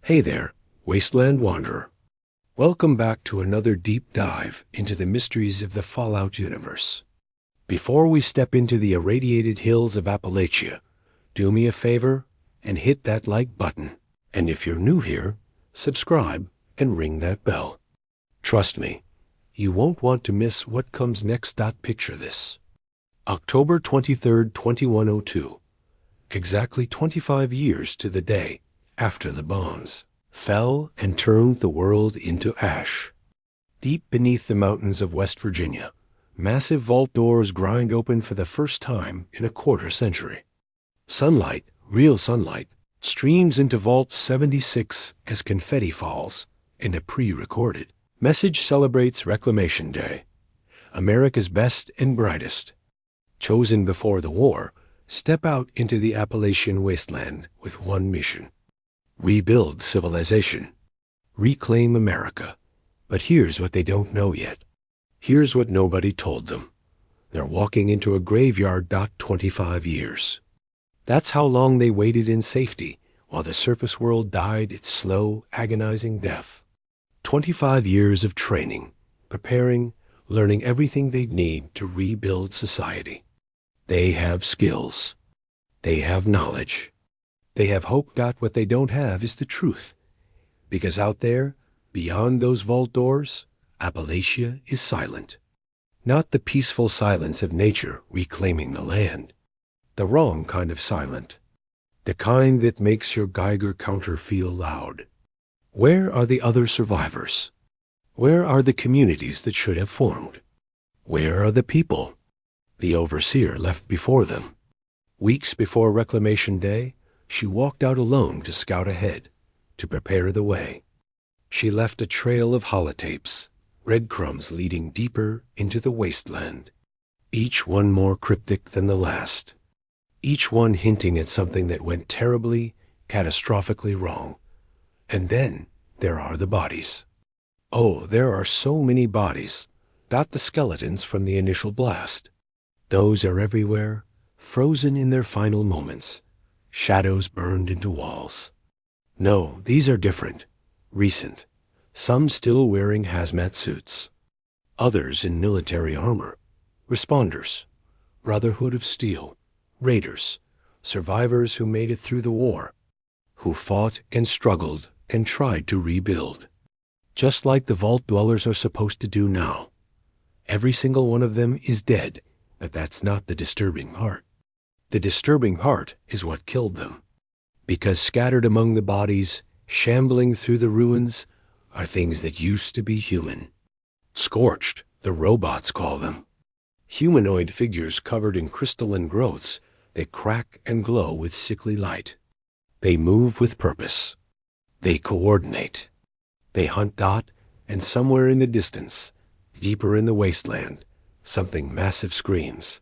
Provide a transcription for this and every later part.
Hey there, Wasteland Wanderer. Welcome back to another deep dive into the mysteries of the Fallout universe. Before we step into the irradiated hills of Appalachia, do me a favor and hit that like button. And if you're new here, subscribe and ring that bell. Trust me, you won't want to miss what comes next. Picture this. October 23rd, 2102. Exactly 25 years to the day after the bombs fell and turned the world into ash. Deep beneath the mountains of West Virginia, massive vault doors grind open for the first time in a quarter century. Sunlight, real sunlight, streams into Vault 76 as confetti falls, and a pre-recorded message celebrates Reclamation Day. America's best and brightest, chosen before the war, step out into the Appalachian wasteland with one mission: rebuild civilization, reclaim America. But here's what they don't know yet. Here's what nobody told them. They're walking into a graveyard. 25 years. That's how long they waited in safety while the surface world died its slow, agonizing death. 25 years of training, preparing, learning everything they need to rebuild society. They have skills. They have knowledge. They have hope. What they don't have is the truth. Because out there, beyond those vault doors, Appalachia is silent. Not the peaceful silence of nature reclaiming the land. The wrong kind of silent. The kind that makes your Geiger counter feel loud. Where are the other survivors? Where are the communities that should have formed? Where are the people the overseer left before them? Weeks before Reclamation Day, she walked out alone to scout ahead, to prepare the way. She left a trail of holotapes, breadcrumbs leading deeper into the wasteland, each one more cryptic than the last, each one hinting at something that went terribly, catastrophically wrong. And then there are the bodies. Oh, there are so many bodies, not the skeletons from the initial blast. Those are everywhere, frozen in their final moments, shadows burned into walls. No, these are different, recent, some still wearing hazmat suits, others in military armor, responders, Brotherhood of Steel, raiders, survivors who made it through the war, who fought and struggled and tried to rebuild, just like the vault dwellers are supposed to do now. Every single one of them is dead, but that's not the disturbing part. The disturbing part is what killed them. Because scattered among the bodies, shambling through the ruins, are things that used to be human. Scorched, the robots call them. Humanoid figures covered in crystalline growths that crack and glow with sickly light. They move with purpose. They coordinate. They hunt. And somewhere in the distance, deeper in the wasteland, something massive screams.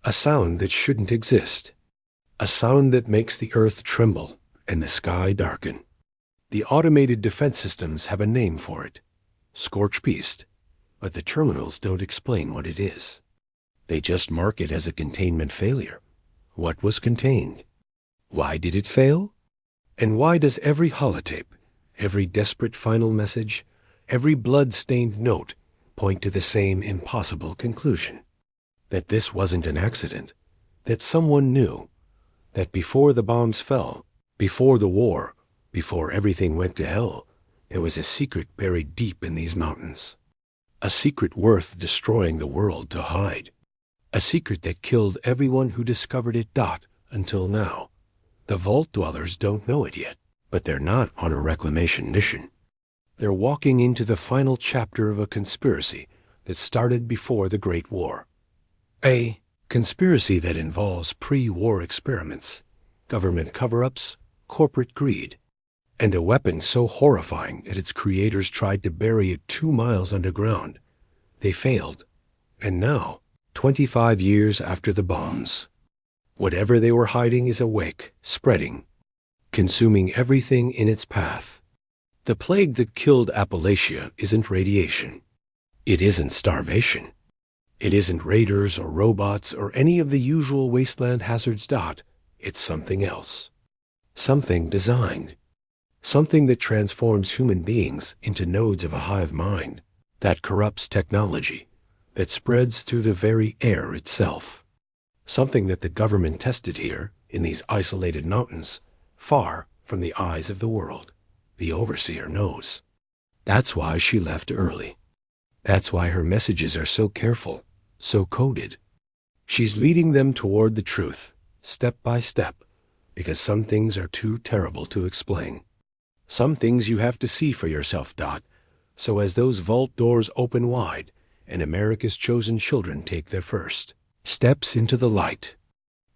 A sound that shouldn't exist. A sound that makes the earth tremble and the sky darken. The automated defense systems have a name for it, Scorched Beast, but the terminals don't explain what it is. They just mark it as a containment failure. What was contained? Why did it fail? And why does every holotape, every desperate final message, every blood-stained note point to the same impossible conclusion? That this wasn't an accident, that someone knew, that before the bombs fell, before the war, before everything went to hell, there was a secret buried deep in these mountains. A secret worth destroying the world to hide. A secret that killed everyone who discovered it. Until now. The vault dwellers don't know it yet, but they're not on a reclamation mission. They're walking into the final chapter of a conspiracy that started before the Great War. A conspiracy that involves pre-war experiments, government cover-ups, corporate greed, and a weapon so horrifying that its creators tried to bury it 2 miles underground. They failed. And now, 25 years after the bombs, whatever they were hiding is awake, spreading, consuming everything in its path. The plague that killed Appalachia isn't radiation. It isn't starvation. It isn't raiders or robots or any of the usual wasteland hazards. It's something else. Something designed. something that transforms human beings into nodes of a hive mind, that corrupts technology, that spreads through the very air itself. Something that the government tested here, in these isolated mountains, far from the eyes of the world. The overseer knows. That's why she left early. That's why her messages are so careful, so coded. She's leading them toward the truth, step by step, because some things are too terrible to explain. Some things you have to see for yourself, Dot, so as those vault doors open wide and America's chosen children take their first steps into the light,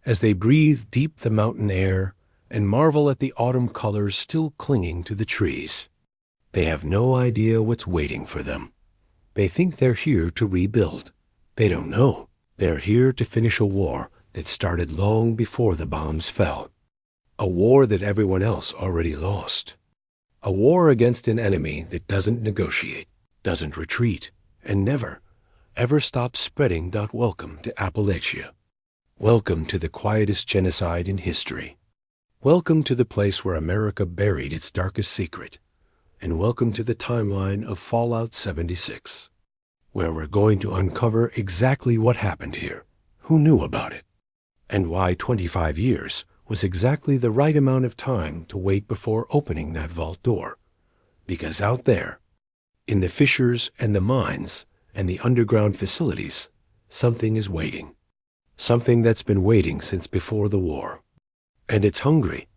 as they breathe deep the mountain air and marvel at the autumn colors still clinging to the trees. They have no idea what's waiting for them. They think they're here to rebuild. They don't know. They're here to finish a war that started long before the bombs fell. A war that everyone else already lost. A war against an enemy that doesn't negotiate, doesn't retreat, and never, ever stops spreading. Welcome to Appalachia. Welcome to the quietest genocide in history. Welcome to the place where America buried its darkest secret. And welcome to the timeline of Fallout 76, where we're going to uncover exactly what happened here, who knew about it, and why 25 years was exactly the right amount of time to wait before opening that vault door. Because out there, in the fissures and the mines and the underground facilities, something is waiting. Something that's been waiting since before the war. And it's hungry.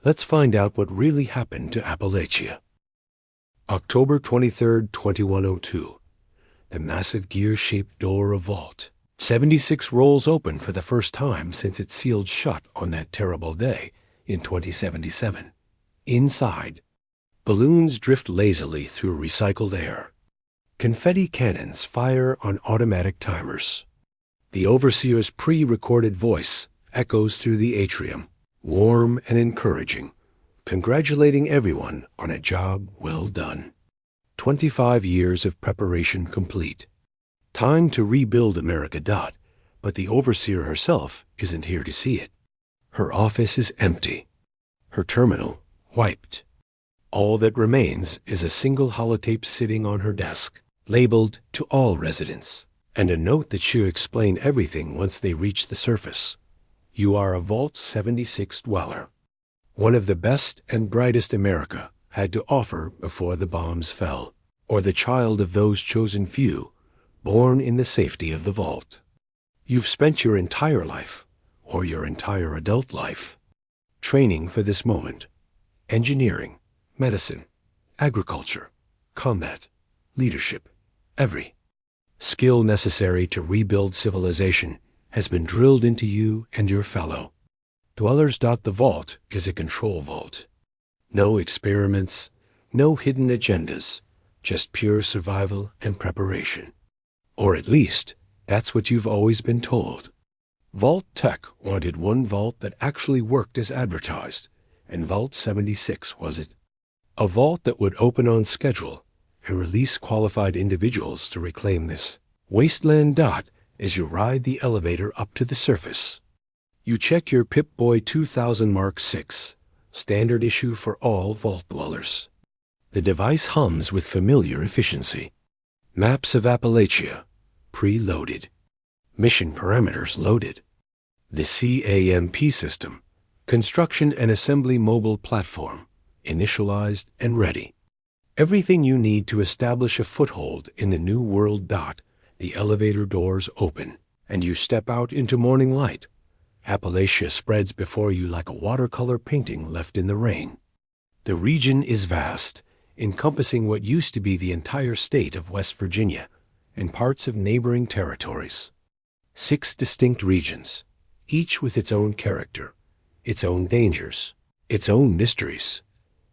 Let's find out what really happened to Appalachia. October 23, 2102. The massive gear-shaped door of Vault 76 rolls open for the first time since it sealed shut on that terrible day in 2077. Inside, balloons drift lazily through recycled air. Confetti cannons fire on automatic timers. The overseer's pre-recorded voice echoes through the atrium, warm and encouraging, congratulating everyone on a job well done. 25 years of preparation complete. Time to rebuild America. But the overseer herself isn't here to see it. Her office is empty. Her terminal wiped. All that remains is a single holotape sitting on her desk, labeled "To all residents," and a note that should explain everything once they reach the surface. You are a Vault 76 dweller. One of the best and brightest America had to offer before the bombs fell, or the child of those chosen few, born in the safety of the vault. You've spent your entire life, or your entire adult life, training for this moment. Engineering, medicine, agriculture, combat, leadership, every skill necessary to rebuild civilization has been drilled into you and your fellow dwellers. The vault is a control vault. No experiments, no hidden agendas, just pure survival and preparation. Or at least, that's what you've always been told. Vault Tech wanted one vault that actually worked as advertised, and Vault 76 was it. A vault that would open on schedule and release qualified individuals to reclaim this Wasteland. As you ride the elevator up to the surface, you check your Pip-Boy 2000 Mark VI, standard issue for all vault dwellers. The device hums with familiar efficiency. Maps of Appalachia, pre-loaded. Mission parameters loaded. The CAMP system, construction and assembly mobile platform, initialized and ready. Everything you need to establish a foothold in the new world. The elevator doors open, and you step out into morning light. Appalachia spreads before you like a watercolor painting left in the rain. The region is vast, encompassing what used to be the entire state of West Virginia and parts of neighboring territories. 6 distinct regions, each with its own character, its own dangers, its own mysteries.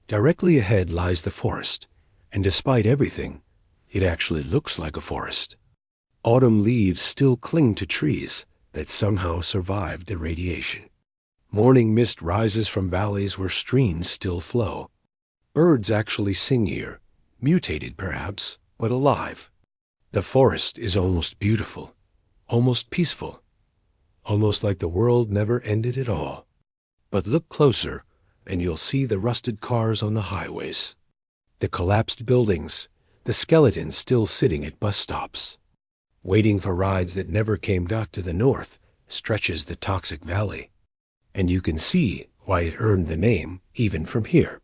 Directly ahead lies the forest, and despite everything, it actually looks like a forest. Autumn leaves still cling to trees that somehow survived the radiation. Morning mist rises from valleys where streams still flow. Birds actually sing here, mutated perhaps, but alive. The forest is almost beautiful, almost peaceful, almost like the world never ended at all. But look closer, and you'll see the rusted cars on the highways, the collapsed buildings, the skeletons still sitting at bus stops. Waiting for rides that never came. To the north stretches the toxic valley, and you can see why it earned the name even from here.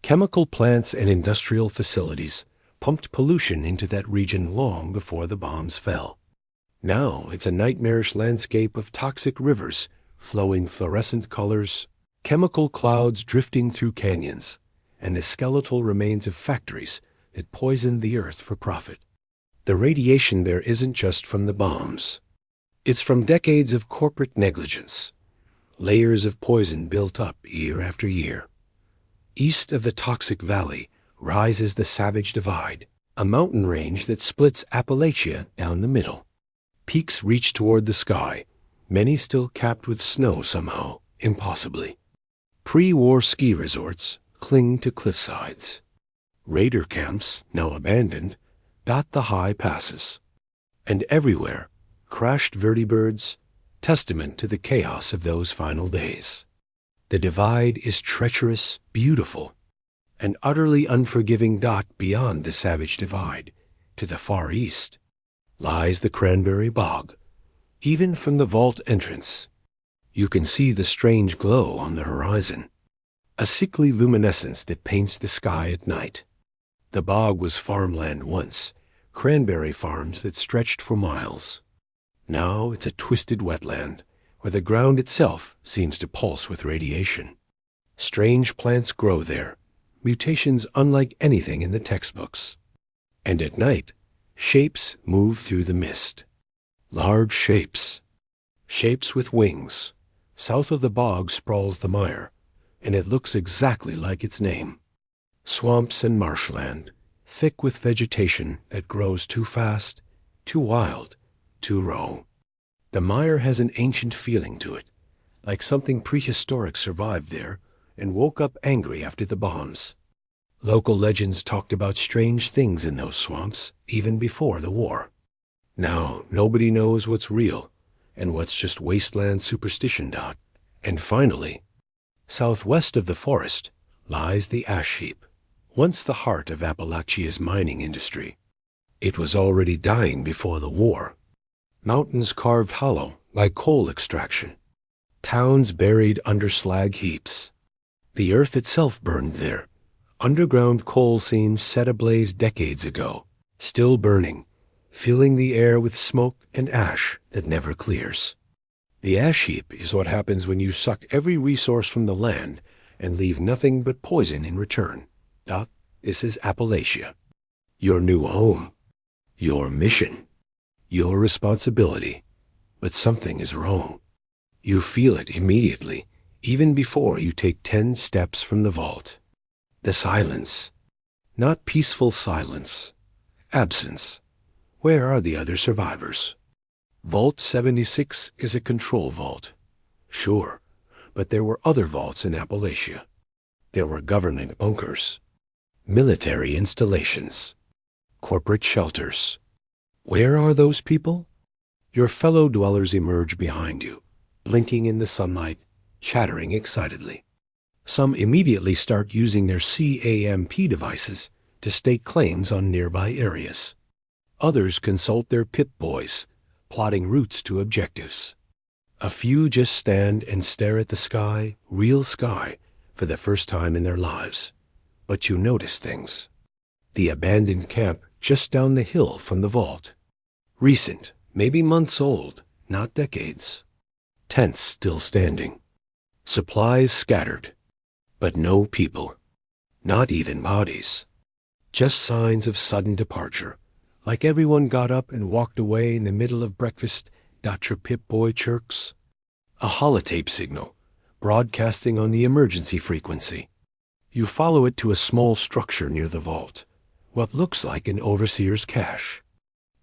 Chemical plants and industrial facilities pumped pollution into that region long before the bombs fell. Now it's a nightmarish landscape of toxic rivers flowing fluorescent colors, chemical clouds drifting through canyons, and the skeletal remains of factories that poisoned the earth for profit. The radiation there isn't just from the bombs. It's from decades of corporate negligence, layers of poison built up year after year. East of the toxic valley rises the Savage Divide, a mountain range that splits Appalachia down the middle. Peaks reach toward the sky, many still capped with snow somehow, impossibly. Pre-war ski resorts cling to cliffsides. Raider camps, now abandoned, dot the high passes. And everywhere, crashed vertibirds, testament to the chaos of those final days. The divide is treacherous, beautiful, an utterly unforgiving. Beyond the Savage Divide, to the far east, lies the Cranberry Bog. Even from the vault entrance, you can see the strange glow on the horizon, a sickly luminescence that paints the sky at night. The bog was farmland once, cranberry farms that stretched for miles. Now it's a twisted wetland, where the ground itself seems to pulse with radiation. Strange plants grow there, mutations unlike anything in the textbooks. And at night, shapes move through the mist. Large shapes. Shapes with wings. South of the bog sprawls the mire, and it looks exactly like its name. Swamps and marshland, thick with vegetation that grows too fast, too wild, too raw. The mire has an ancient feeling to it, like something prehistoric survived there and woke up angry after the bombs. Local legends talked about strange things in those swamps even before the war. Now nobody knows what's real and what's just wasteland superstition. And finally, southwest of the forest lies the ash heap, once the heart of Appalachia's mining industry. It was already dying before the war. Mountains carved hollow like coal extraction. Towns buried under slag heaps. The earth itself burned there. Underground coal seams set ablaze decades ago, still burning, filling the air with smoke and ash that never clears. The ash heap is what happens when you suck every resource from the land and leave nothing but poison in return. This is Appalachia. Your new home. Your mission. Your responsibility. But something is wrong. You feel it immediately, even before you take 10 steps from the vault. The silence. Not peaceful silence. Absence. Where are the other survivors? Vault 76 is a control vault. Sure, but there were other vaults in Appalachia. There were government bunkers, military installations, corporate shelters. Where are those people? Your fellow dwellers emerge behind you, blinking in the sunlight, chattering excitedly. Some immediately start using their CAMP devices to stake claims on nearby areas. Others consult their Pip-Boys, plotting routes to objectives. A few just stand and stare at the sky, real sky, for the first time in their lives. But you notice things. The abandoned camp just down the hill from the vault. Recent, maybe months old, not decades. Tents still standing. Supplies scattered. But no people. Not even bodies. Just signs of sudden departure. Like everyone got up and walked away in the middle of breakfast. Your Pip-Boy chirks. A holotape signal, broadcasting on the emergency frequency. You follow it to a small structure near the vault, what looks like an overseer's cache.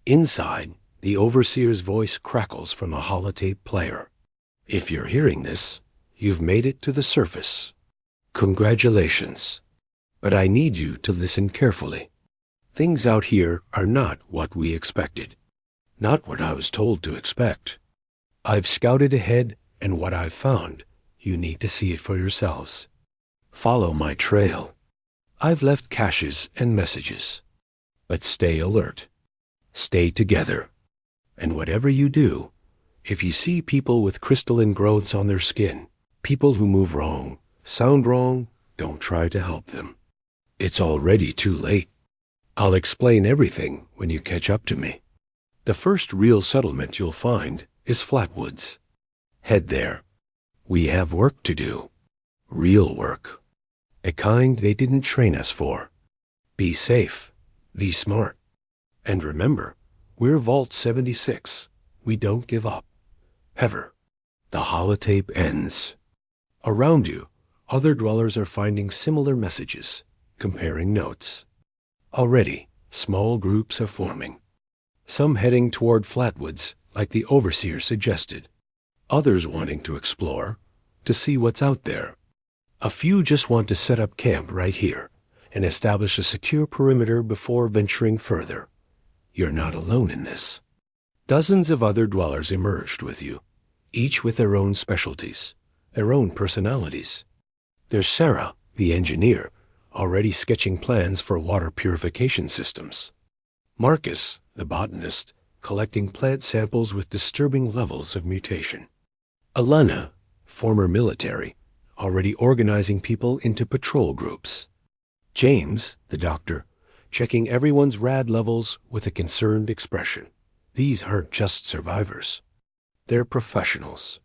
Inside, the overseer's voice crackles from a holotape player. If you're hearing this, you've made it to the surface. Congratulations. But I need you to listen carefully. Things out here are not what we expected. Not what I was told to expect. I've scouted ahead, and what I've found, you need to see it for yourselves. Follow my trail. I've left caches and messages. But stay alert. Stay together. And whatever you do, if you see people with crystalline growths on their skin, people who move wrong, sound wrong, don't try to help them. It's already too late. I'll explain everything when you catch up to me. The first real settlement you'll find is Flatwoods. Head there. We have work to do. Real work. A kind they didn't train us for. Be safe. Be smart. And remember, we're Vault 76. We don't give up. Ever. The holotape ends. Around you, other dwellers are finding similar messages, comparing notes. Already, small groups are forming. Some heading toward Flatwoods, like the overseer suggested. Others wanting to explore, to see what's out there. A few just want to set up camp right here and establish a secure perimeter before venturing further. You're not alone in this. Dozens of other dwellers emerged with you, each with their own specialties, their own personalities. There's Sarah, the engineer, already sketching plans for water purification systems. Marcus, the botanist, collecting plant samples with disturbing levels of mutation. Alana, former military, already organizing people into patrol groups. James, the doctor, checking everyone's rad levels with a concerned expression. These aren't just survivors. They're professionals.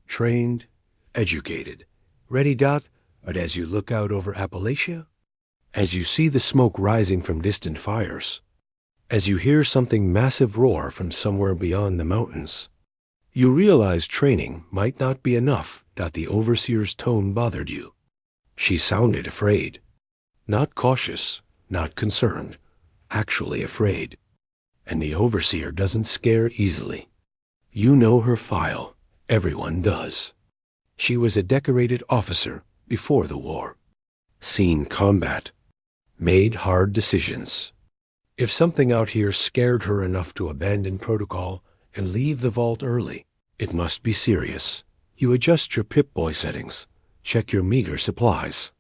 Trained, educated, ready. But as you look out over Appalachia, as you see the smoke rising from distant fires, as you hear something massive roar from somewhere beyond the mountains, you realize training might not be enough. The overseer's tone bothered you. She sounded afraid. Not cautious, not concerned, actually afraid. And the overseer doesn't scare easily. You know her file. Everyone does. She was a decorated officer before the war. Seen combat. Made hard decisions. If something out here scared her enough to abandon protocol and leave the vault early, it must be serious. You adjust your Pip-Boy settings. Check your meager supplies.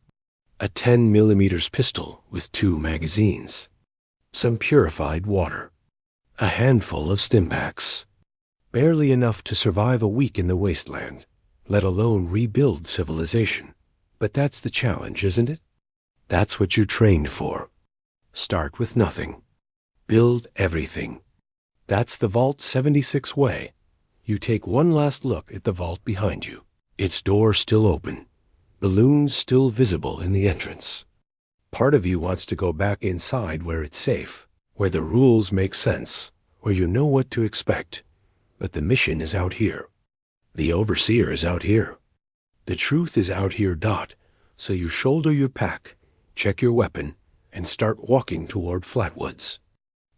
A 10mm pistol with 2 magazines. Some purified water. A handful of stimpaks. Barely enough to survive a week in the Wasteland, let alone rebuild civilization. But that's the challenge, isn't it? That's what you're trained for. Start with nothing. Build everything. That's the Vault 76 way. You take one last look at the vault behind you. Its door still open. Balloons still visible in the entrance. Part of you wants to go back inside where it's safe, where the rules make sense, where you know what to expect. But the mission is out here. The overseer is out here. The truth is out here. So you shoulder your pack, check your weapon, and start walking toward Flatwoods.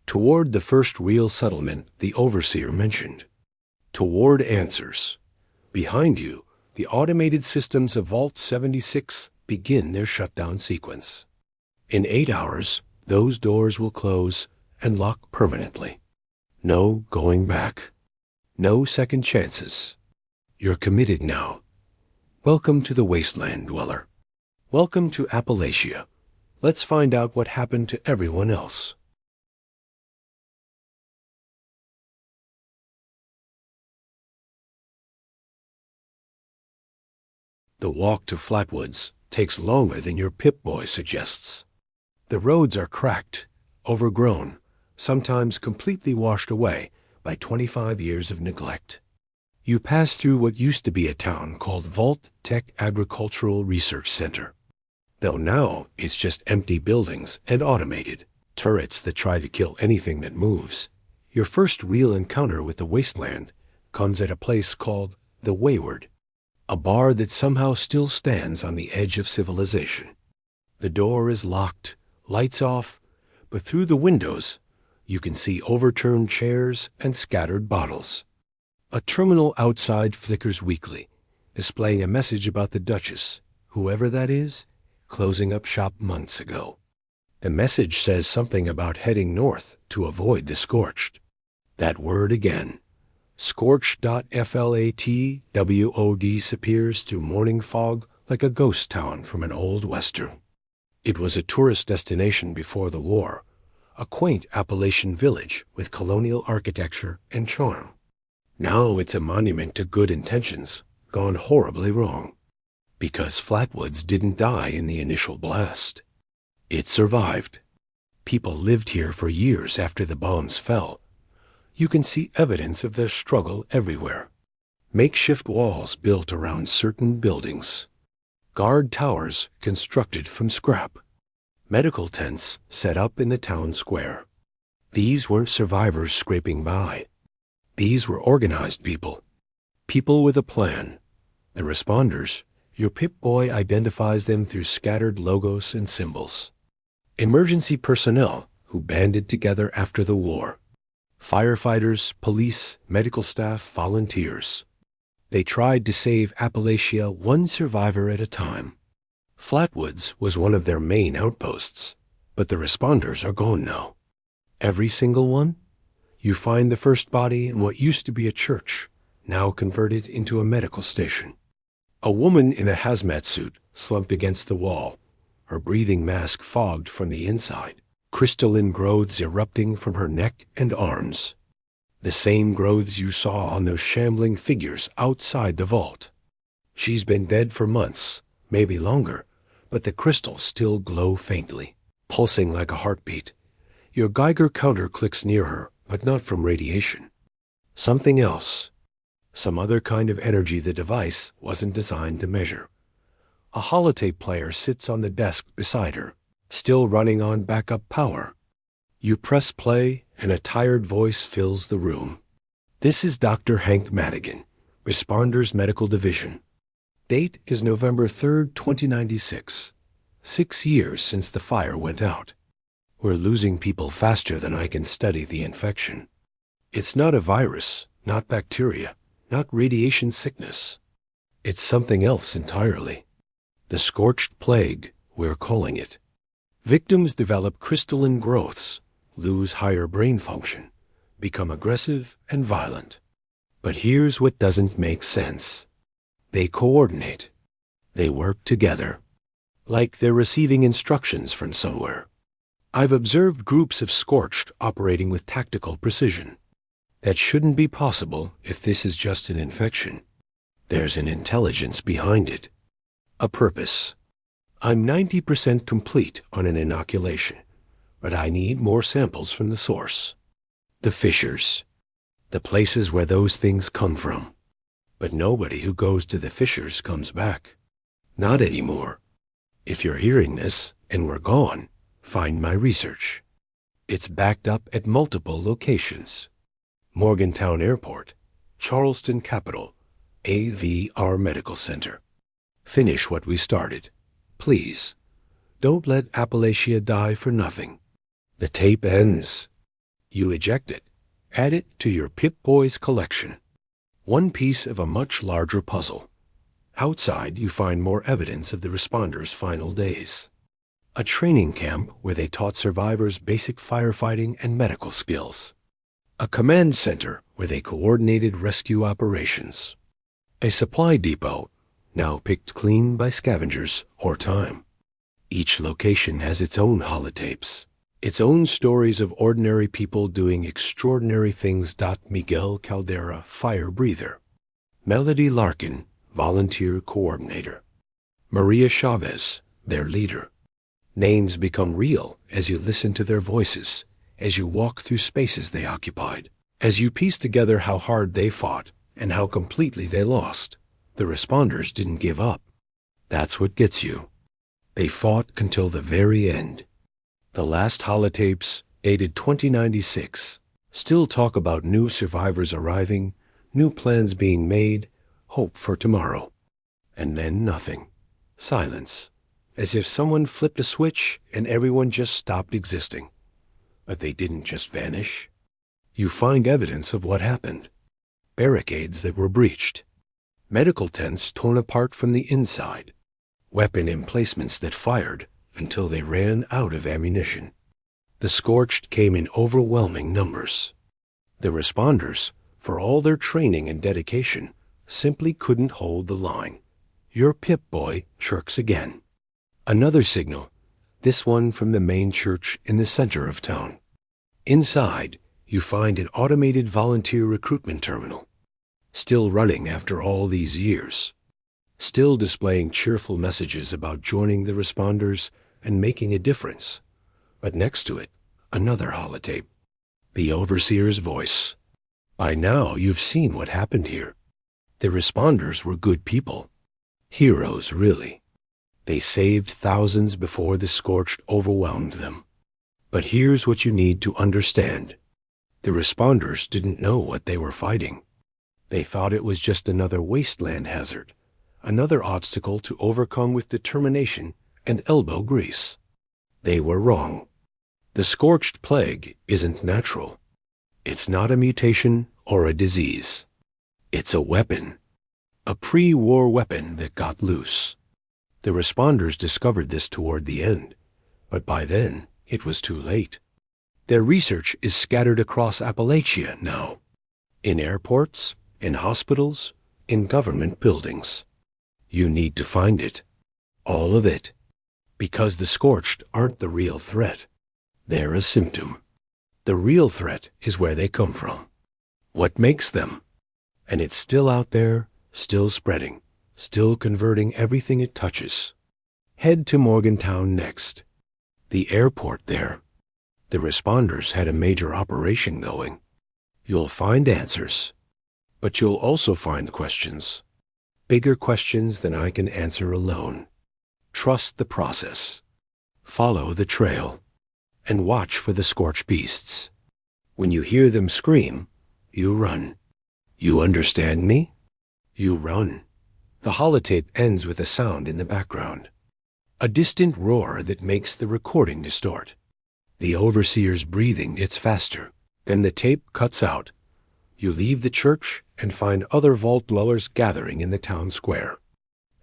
Toward the first real settlement the overseer mentioned. Toward answers. Behind you, the automated systems of Vault 76 begin their shutdown sequence. In 8 hours, those doors will close and lock permanently. No going back. No second chances. You're committed now. Welcome to the Wasteland, dweller. Welcome to Appalachia. Let's find out what happened to everyone else. The walk to Flatwoods takes longer than your Pip-Boy suggests. The roads are cracked, overgrown, sometimes completely washed away by 25 years of neglect. You pass through what used to be a town called Vault Tech Agricultural Research Center. Though now it's just empty buildings and automated, turrets that try to kill anything that moves. Your first real encounter with the Wasteland comes at a place called The Wayward, a bar that somehow still stands on the edge of civilization. The door is locked, lights off, but through the windows you can see overturned chairs and scattered bottles. A terminal outside flickers weakly, displaying a message about the Duchess, whoever that is, closing up shop months ago. The message says something about heading north to avoid the Scorched. That word again. Scorched.flatwod disappears through morning fog like a ghost town from an old western. It was a tourist destination before the war, a quaint Appalachian village with colonial architecture and charm. Now it's a monument to good intentions, gone horribly wrong. Because Flatwoods didn't die in the initial blast. It survived. People lived here for years after the bombs fell. You can see evidence of their struggle everywhere. Makeshift walls built around certain buildings. Guard towers constructed from scrap. Medical tents set up in the town square. These weren't survivors scraping by. These were organized people. People with a plan. The responders, your Pip-Boy identifies them through scattered logos and symbols. Emergency personnel who banded together after the war. Firefighters, police, medical staff, volunteers. They tried to save Appalachia one survivor at a time. Flatwoods was one of their main outposts, but the responders are gone now. Every single one? You find the first body in what used to be a church, now converted into a medical station. A woman in a hazmat suit slumped against the wall, her breathing mask fogged from the inside, crystalline growths erupting from her neck and arms. The same growths you saw on those shambling figures outside the vault. She's been dead for months, maybe longer, but the crystals still glow faintly, pulsing like a heartbeat. Your Geiger counter clicks near her, but not from radiation. Something else. Some other kind of energy the device wasn't designed to measure. A holotape player sits on the desk beside her, still running on backup power. You press play, and a tired voice fills the room. This is Dr. Hank Madigan, Responders Medical Division. Date is November 3rd, 2096. 6 years since the fire went out. We're losing people faster than I can study the infection. It's not a virus, not bacteria, not radiation sickness. It's something else entirely. The Scorched Plague, we're calling it. Victims develop crystalline growths, lose higher brain function, become aggressive and violent. But here's what doesn't make sense. They coordinate. They work together. Like they're receiving instructions from somewhere. I've observed groups of Scorched operating with tactical precision. That shouldn't be possible if this is just an infection. There's an intelligence behind it. A purpose. I'm 90% complete on an inoculation, but I need more samples from the source. The fissures. The places where those things come from. But nobody who goes to the fissures comes back. Not anymore. If you're hearing this and we're gone, find my research. It's backed up at multiple locations. Morgantown Airport, Charleston Capital, AVR Medical Center. Finish what we started. Please. Don't let Appalachia die for nothing. The tape ends. You eject it. Add it to your Pip-Boys collection. One piece of a much larger puzzle. Outside, you find more evidence of the responders' final days. A training camp where they taught survivors basic firefighting and medical skills. A command center where they coordinated rescue operations. A supply depot, now picked clean by scavengers or time. Each location has its own holotapes, its own stories of ordinary people doing extraordinary things. Miguel Caldera, fire breather. Melody Larkin, volunteer coordinator. Maria Chavez, their leader. Names become real as you listen to their voices, as you walk through spaces they occupied, as you piece together how hard they fought and how completely they lost. The responders didn't give up. That's what gets you. They fought until the very end. The last holotapes, dated 2096, still talk about new survivors arriving, new plans being made, hope for tomorrow. And then nothing. Silence. As if someone flipped a switch and everyone just stopped existing. But they didn't just vanish. You find evidence of what happened. Barricades that were breached. Medical tents torn apart from the inside. Weapon emplacements that fired until they ran out of ammunition. The Scorched came in overwhelming numbers. The responders, for all their training and dedication, simply couldn't hold the line. Your Pip-Boy chirks again. Another signal, this one from the main church in the center of town. Inside, you find an automated volunteer recruitment terminal, still running after all these years, still displaying cheerful messages about joining the responders and making a difference. But next to it, another holotape, the overseer's voice. By now, you've seen what happened here. The responders were good people. Heroes, really. They saved thousands before the Scorched overwhelmed them. But here's what you need to understand. The responders didn't know what they were fighting. They thought it was just another wasteland hazard, another obstacle to overcome with determination and elbow grease. They were wrong. The Scorched Plague isn't natural. It's not a mutation or a disease. It's a weapon. A pre-war weapon that got loose. The responders discovered this toward the end, but by then it was too late. Their research is scattered across Appalachia now, in airports, in hospitals, in government buildings. You need to find it, all of it, because the Scorched aren't the real threat. They're a symptom. The real threat is where they come from, what makes them, and it's still out there, still spreading, still converting everything it touches. Head to Morgantown next. The airport there. The responders had a major operation going. You'll find answers, but you'll also find questions. Bigger questions than I can answer alone. Trust the process. Follow the trail. And watch for the scorched beasts. When you hear them scream, you run. You understand me? You run. The holotape ends with a sound in the background. A distant roar that makes the recording distort. The overseer's breathing gets faster. Then the tape cuts out. You leave the church and find other vault dwellers gathering in the town square.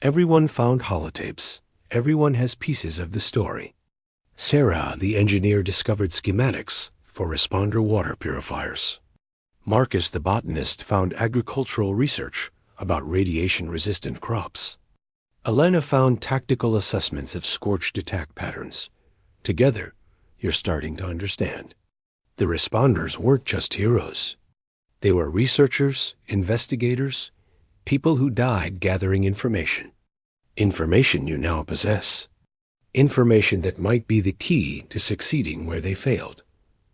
Everyone found holotapes. Everyone has pieces of the story. Sarah, the engineer, discovered schematics for responder water purifiers. Marcus, the botanist, found agricultural research about radiation-resistant crops. Elena found tactical assessments of scorched attack patterns. Together, you're starting to understand. The responders weren't just heroes. They were researchers, investigators, people who died gathering information. Information you now possess. Information that might be the key to succeeding where they failed.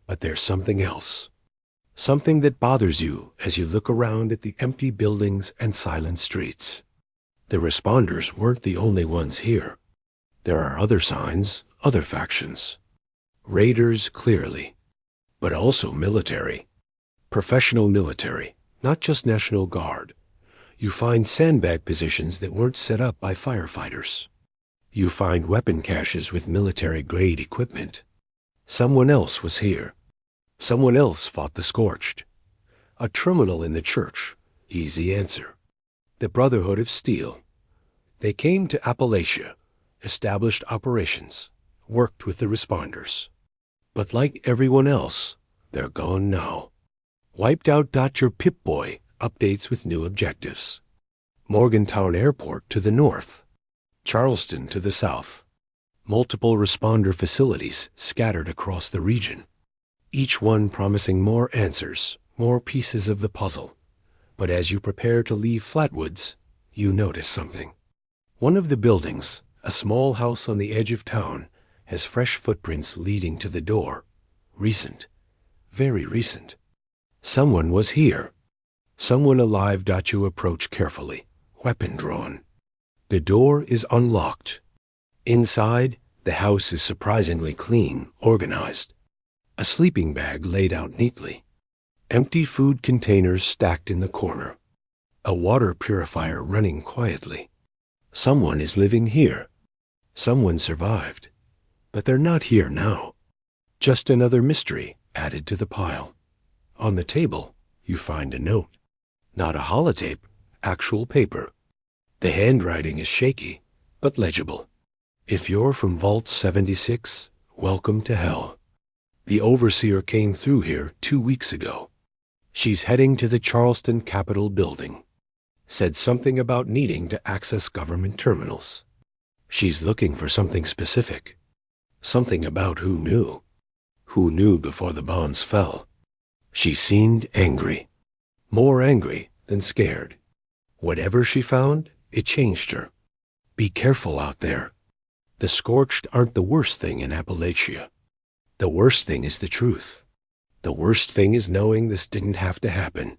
But there's something else. Something that bothers you as you look around at the empty buildings and silent streets. The responders weren't the only ones here. There are other signs, other factions. Raiders, clearly, but also military. Professional military, not just National Guard. You find sandbag positions that weren't set up by firefighters. You find weapon caches with military-grade equipment. Someone else was here. Someone else fought the Scorched. A terminal in the church, easy answer. The Brotherhood of Steel. They came to Appalachia, established operations, worked with the responders. But like everyone else, they're gone now. Wiped out. Your Pip-Boy updates with new objectives. Morgantown Airport to the north. Charleston to the south. Multiple responder facilities scattered across the region. Each one promising more answers, more pieces of the puzzle. But as you prepare to leave Flatwoods, you notice something. One of the buildings, a small house on the edge of town, has fresh footprints leading to the door. Recent. Very recent. Someone was here. Someone alive. You approach carefully, weapon drawn. The door is unlocked. Inside, the house is surprisingly clean, organized. A sleeping bag laid out neatly. Empty food containers stacked in the corner. A water purifier running quietly. Someone is living here. Someone survived. But they're not here now. Just another mystery added to the pile. On the table, you find a note. Not a holotape, actual paper. The handwriting is shaky, but legible. If you're from Vault 76, welcome to hell. The overseer came through here 2 weeks ago. She's heading to the Charleston Capitol building. Said something about needing to access government terminals. She's looking for something specific. Something about who knew. Who knew before the bombs fell. She seemed angry. More angry than scared. Whatever she found, it changed her. Be careful out there. The scorched aren't the worst thing in Appalachia. The worst thing is the truth. The worst thing is knowing this didn't have to happen.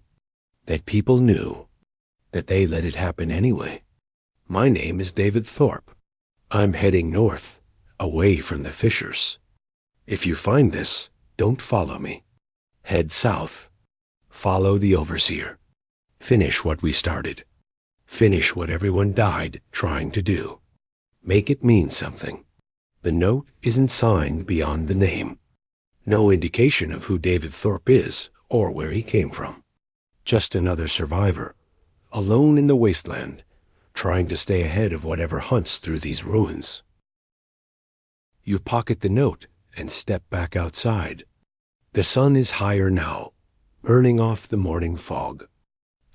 That people knew. That they let it happen anyway. My name is David Thorpe. I'm heading north, away from the fissures. If you find this, don't follow me. Head south. Follow the overseer. Finish what we started. Finish what everyone died trying to do. Make it mean something. The note isn't signed beyond the name. No indication of who David Thorpe is or where he came from. Just another survivor, alone in the wasteland, trying to stay ahead of whatever hunts through these ruins. You pocket the note and step back outside. The sun is higher now, burning off the morning fog.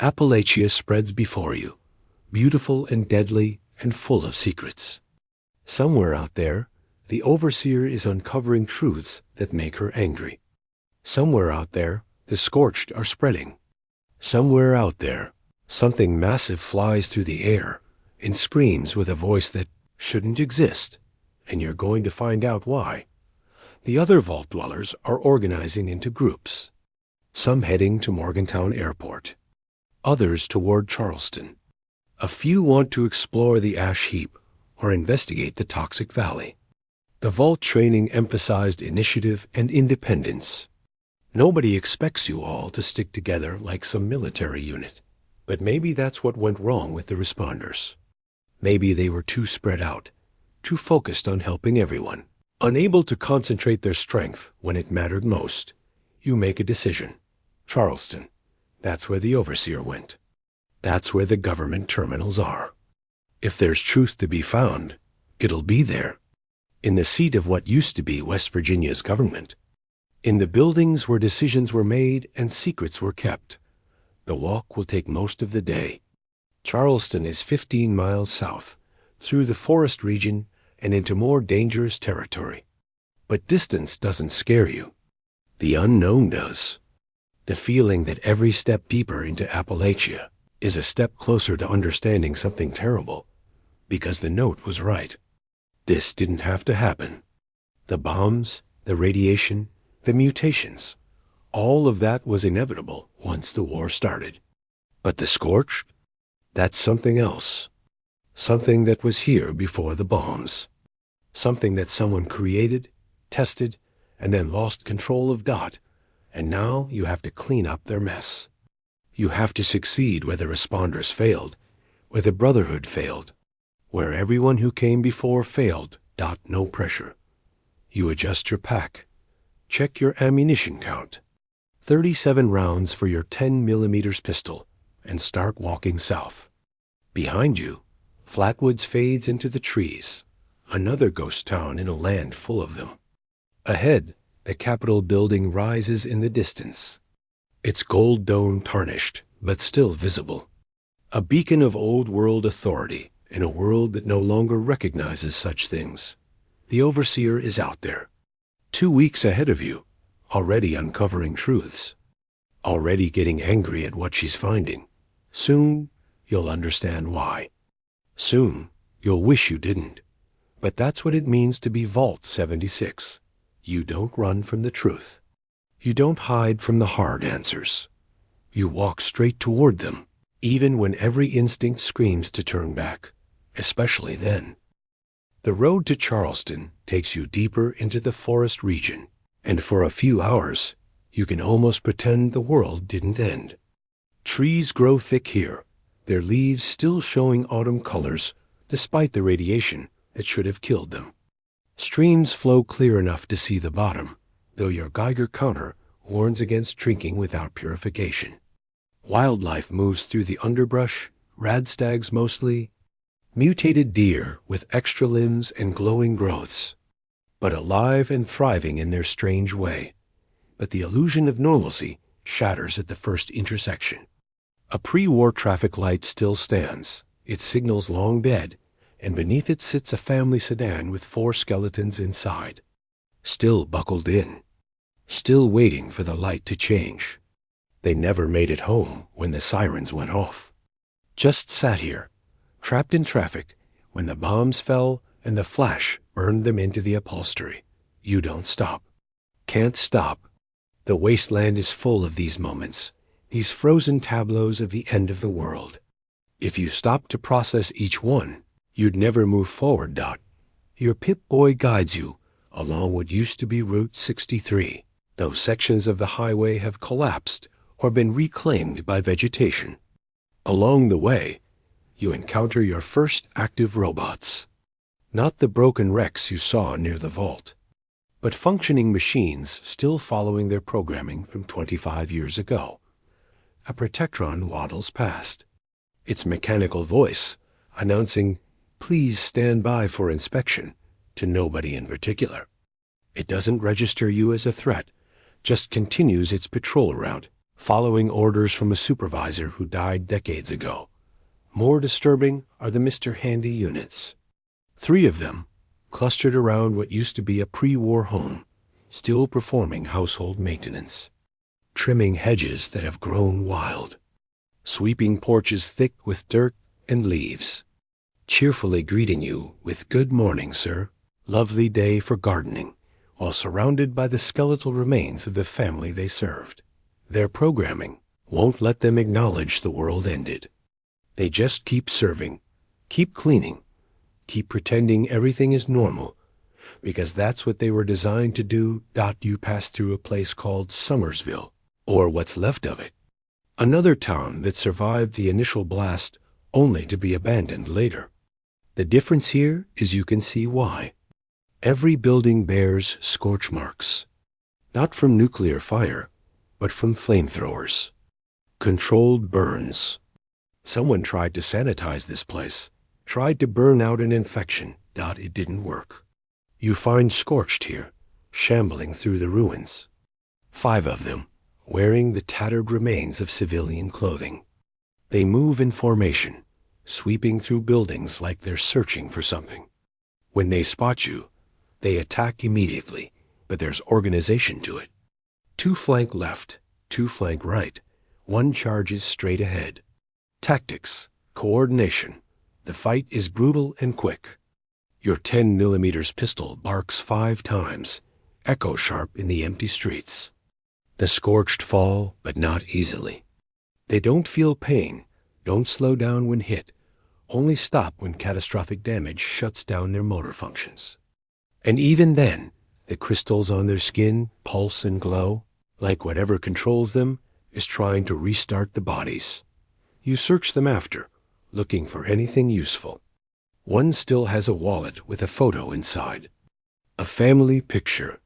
Appalachia spreads before you, beautiful and deadly and full of secrets. Somewhere out there, the overseer is uncovering truths that make her angry. Somewhere out there, the scorched are spreading. Somewhere out there, something massive flies through the air and screams with a voice that shouldn't exist, and you're going to find out why. The other vault dwellers are organizing into groups, some heading to Morgantown Airport, others toward Charleston. A few want to explore the ash heap or investigate the toxic valley. The vault training emphasized initiative and independence. Nobody expects you all to stick together like some military unit, but maybe that's what went wrong with the responders. Maybe they were too spread out, too focused on helping everyone. Unable to concentrate their strength when it mattered most, you make a decision. Charleston. That's where the overseer went. That's where the government terminals are. If there's truth to be found, it'll be there. In the seat of what used to be West Virginia's government. In the buildings where decisions were made and secrets were kept. The walk will take most of the day. Charleston is 15 miles south, through the forest region and into more dangerous territory. But distance doesn't scare you. The unknown does. The feeling that every step deeper into Appalachia is a step closer to understanding something terrible, because the note was right. This didn't have to happen. The bombs, the radiation, the mutations, all of that was inevitable once the war started. But the scorched? That's something else. Something that was here before the bombs. Something that someone created, tested, and then lost control of. And now you have to clean up their mess. You have to succeed where the responders failed, where the Brotherhood failed, where everyone who came before failed. No pressure. You adjust your pack. Check your ammunition count. 37 rounds for your 10mm pistol, and start walking south. Behind you, Flatwoods fades into the trees, another ghost town in a land full of them. Ahead, the Capitol building rises in the distance, its gold dome tarnished, but still visible. A beacon of old-world authority in a world that no longer recognizes such things. The overseer is out there, 2 weeks ahead of you, already uncovering truths, already getting angry at what she's finding. Soon, you'll understand why. Soon, you'll wish you didn't. But that's what it means to be Vault 76. You don't run from the truth. You don't hide from the hard answers. You walk straight toward them, even when every instinct screams to turn back, especially then. The road to Charleston takes you deeper into the forest region, and for a few hours, you can almost pretend the world didn't end. Trees grow thick here, their leaves still showing autumn colors despite the radiation that should have killed them. Streams flow clear enough to see the bottom, though your Geiger counter warns against drinking without purification. Wildlife moves through the underbrush, radstags mostly, mutated deer with extra limbs and glowing growths, but alive and thriving in their strange way. But the illusion of normalcy shatters at the first intersection. A pre-war traffic light still stands, its signals long dead, and beneath it sits a family sedan with 4 skeletons inside. Still buckled in. Still waiting for the light to change. They never made it home when the sirens went off. Just sat here, trapped in traffic, when the bombs fell and the flash burned them into the upholstery. You don't stop. Can't stop. The wasteland is full of these moments, these frozen tableaus of the end of the world. If you stopped to process each one, you'd never move forward. Your Pip-Boy guides you along what used to be Route 63, though sections of the highway have collapsed or been reclaimed by vegetation. Along the way, you encounter your first active robots. Not the broken wrecks you saw near the vault, but functioning machines still following their programming from 25 years ago. A Protectron waddles past, its mechanical voice announcing, "Please stand by for inspection," to nobody in particular. It doesn't register you as a threat, just continues its patrol route, following orders from a supervisor who died decades ago. More disturbing are the Mr. Handy units. 3 of them, clustered around what used to be a pre-war home, still performing household maintenance. Trimming hedges that have grown wild. Sweeping porches thick with dirt and leaves. Cheerfully greeting you with "Good morning, sir. Lovely day for gardening," while surrounded by the skeletal remains of the family they served. Their programming won't let them acknowledge the world ended. They just keep serving, keep cleaning, keep pretending everything is normal, because that's what they were designed to do. You pass through a place called Summersville, or what's left of it. Another town that survived the initial blast only to be abandoned later. The difference here is you can see why. Every building bears scorch marks. Not from nuclear fire, but from flamethrowers. Controlled burns. Someone tried to sanitize this place, tried to burn out an infection. It didn't work. You find Scorched here, shambling through the ruins. 5 of them, wearing the tattered remains of civilian clothing. They move in formation, sweeping through buildings like they're searching for something. When they spot you, they attack immediately, but there's organization to it. 2 flank left, 2 flank right, 1 charges straight ahead. Tactics, coordination. The fight is brutal and quick. Your 10mm pistol barks 5 times, echo sharp in the empty streets. The Scorched fall, but not easily. They don't feel pain, don't slow down when hit, only stop when catastrophic damage shuts down their motor functions. And even then, the crystals on their skin pulse and glow, like whatever controls them is trying to restart the bodies. You search them after, looking for anything useful. One still has a wallet with a photo inside. A family picture.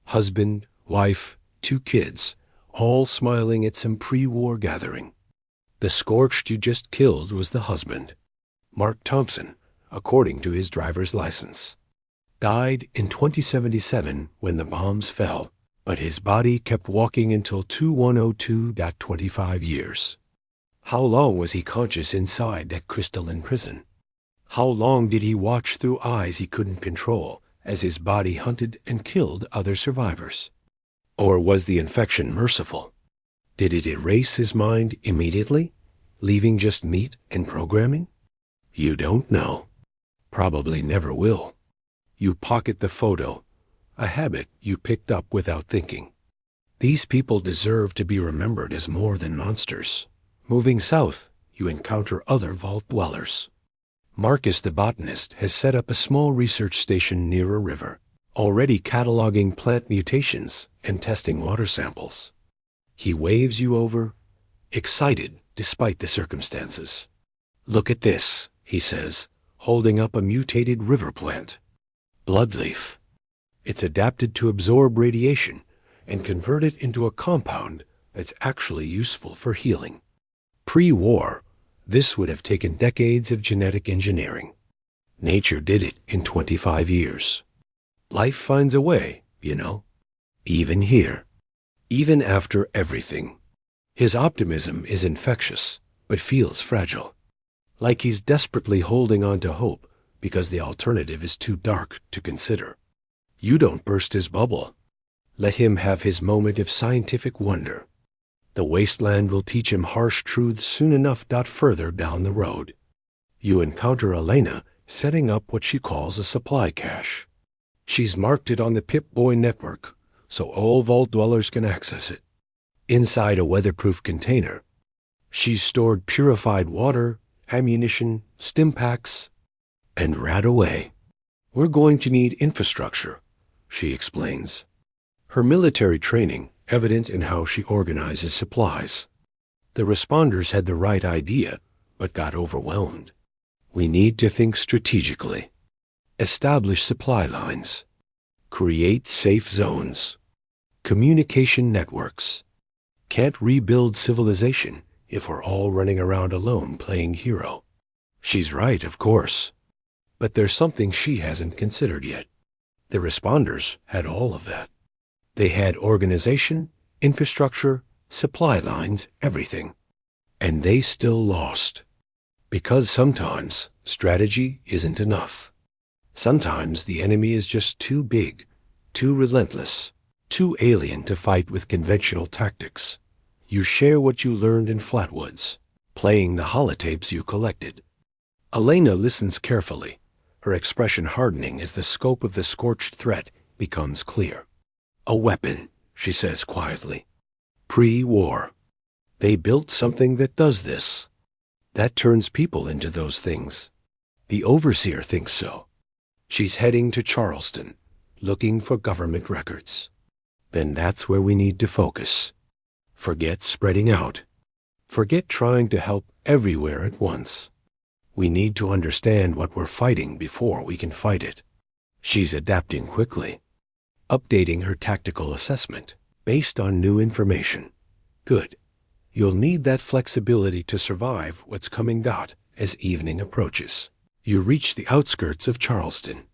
Husband, wife, 2 kids, all smiling at some pre-war gathering. The Scorched you just killed was the husband, Mark Thompson, according to his driver's license. Died in 2077 when the bombs fell, but his body kept walking until 2102.25 years. How long was he conscious inside that crystalline prison? How long did he watch through eyes he couldn't control as his body hunted and killed other survivors? Or was the infection merciful? Did it erase his mind immediately, leaving just meat and programming? You don't know. Probably never will. You pocket the photo, a habit you picked up without thinking. These people deserve to be remembered as more than monsters. Moving south, you encounter other vault dwellers. Marcus the botanist has set up a small research station near a river, already cataloging plant mutations and testing water samples. He waves you over, excited despite the circumstances. "Look at this," he says, holding up a mutated river plant. Bloodleaf. It's adapted to absorb radiation and convert it into a compound that's actually useful for healing. Pre-war, this would have taken decades of genetic engineering. Nature did it in 25 years. Life finds a way, you know. Even here. Even after everything. His optimism is infectious, but feels fragile. Like he's desperately holding on to hope because the alternative is too dark to consider. You don't burst his bubble. Let him have his moment of scientific wonder. The wasteland will teach him harsh truths soon enough. Further down the road, you encounter Elena setting up what she calls a supply cache. She's marked it on the Pip-Boy network, so all vault dwellers can access it. Inside a weatherproof container, she's stored purified water, ammunition, stim packs, and rat away. We're going to need infrastructure, she explains. Her military training evident in how she organizes supplies. The responders had the right idea, but got overwhelmed. We need to think strategically. Establish supply lines. Create safe zones. Communication networks. Can't rebuild civilization if we're all running around alone playing hero. She's right, of course. But there's something she hasn't considered yet. The responders had all of that. They had organization, infrastructure, supply lines, everything. And they still lost. Because sometimes strategy isn't enough. Sometimes the enemy is just too big, too relentless, too alien to fight with conventional tactics. You share what you learned in Flatwoods, playing the holotapes you collected. Elena listens carefully, her expression hardening as the scope of the scorched threat becomes clear. A weapon, she says quietly. Pre-war. They built something that does this. That turns people into those things. The overseer thinks so. She's heading to Charleston, looking for government records. Then that's where we need to focus. Forget spreading out. Forget trying to help everywhere at once. We need to understand what we're fighting before we can fight it. She's adapting quickly, updating her tactical assessment based on new information. Good. You'll need that flexibility to survive what's coming. As evening approaches, you reach the outskirts of Charleston.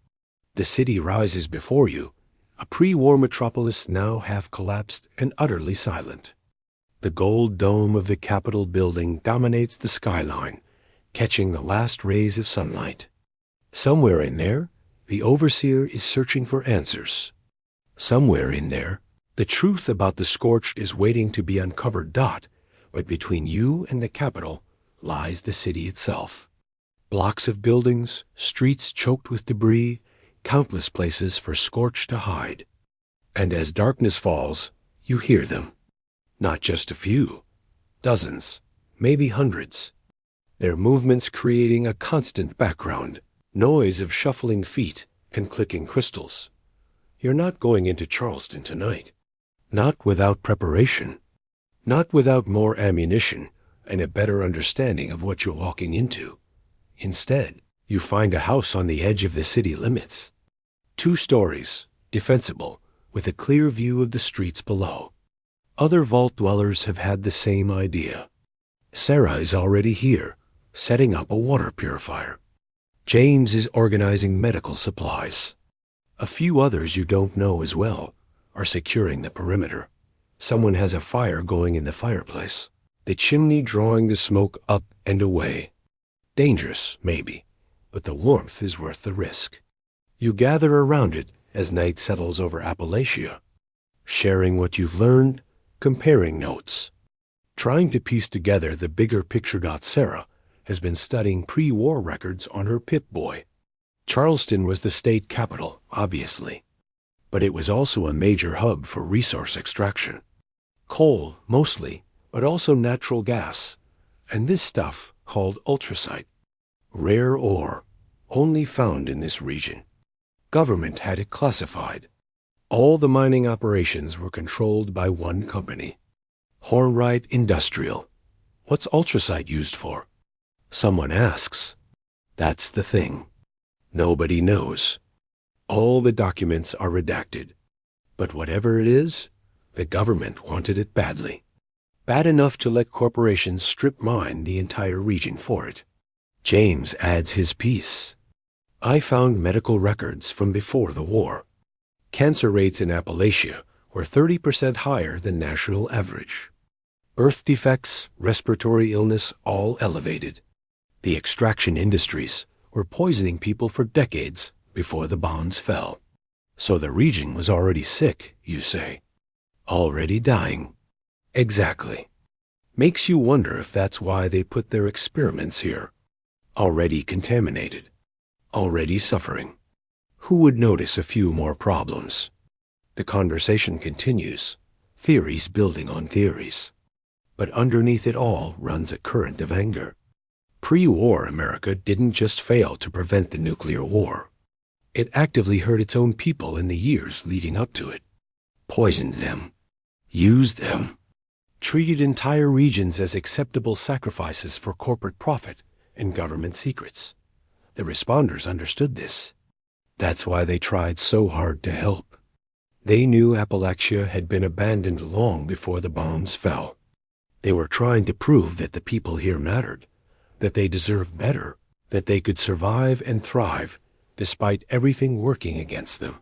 The city rises before you, a pre-war metropolis now half collapsed and utterly silent. The gold dome of the Capitol building dominates the skyline, catching the last rays of sunlight. Somewhere in there, the overseer is searching for answers. Somewhere in there, the truth about the Scorched is waiting to be uncovered. But between you and the Capitol lies the city itself. Blocks of buildings, streets choked with debris, countless places for Scorched to hide. And as darkness falls, you hear them. Not just a few, dozens, maybe hundreds. Their movements creating a constant background, noise of shuffling feet and clicking crystals. You're not going into Charleston tonight. Not without preparation. Not without more ammunition and a better understanding of what you're walking into. Instead, you find a house on the edge of the city limits. 2 stories, defensible, with a clear view of the streets below. Other vault dwellers have had the same idea. Sarah is already here, setting up a water purifier. James is organizing medical supplies. A few others you don't know as well are securing the perimeter. Someone has a fire going in the fireplace, the chimney drawing the smoke up and away. Dangerous, maybe, but the warmth is worth the risk. You gather around it as night settles over Appalachia, sharing what you've learned, comparing notes, trying to piece together the bigger picture. Sarah has been studying pre-war records on her Pip-Boy. Charleston was the state capital, obviously, but it was also a major hub for resource extraction. Coal, mostly, but also natural gas, and this stuff called ultracite. Rare ore, only found in this region. Government had it classified. All the mining operations were controlled by one company. Hornwright Industrial. What's ultracite used for? Someone asks. That's the thing. Nobody knows. All the documents are redacted. But whatever it is, the government wanted it badly. Bad enough to let corporations strip mine the entire region for it. James adds his piece. I found medical records from before the war. Cancer rates in Appalachia were 30% higher than national average. Birth defects, respiratory illness, all elevated. The extraction industries were poisoning people for decades before the bombs fell. So the region was already sick, you say. Already dying. Exactly. Makes you wonder if that's why they put their experiments here. Already contaminated. Already suffering. Who would notice a few more problems? The conversation continues, theories building on theories. But underneath it all runs a current of anger. Pre-war America didn't just fail to prevent the nuclear war. It actively hurt its own people in the years leading up to it. Poisoned them. Used them. Treated entire regions as acceptable sacrifices for corporate profit and government secrets. The responders understood this. That's why they tried so hard to help. They knew Appalachia had been abandoned long before the bombs fell. They were trying to prove that the people here mattered, that they deserved better, that they could survive and thrive despite everything working against them.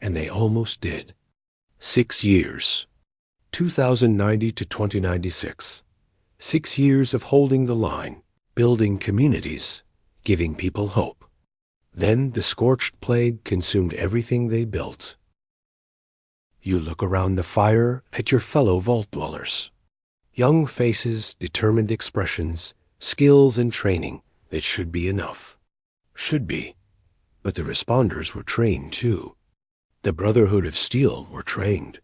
And they almost did. 6 years. 2090 to 2096. 6 years of holding the line, building communities, giving people hope. Then the Scorched Plague consumed everything they built. You look around the fire at your fellow vault dwellers. Young faces, determined expressions, skills and training that should be enough. Should be. But the responders were trained too. The Brotherhood of Steel were trained.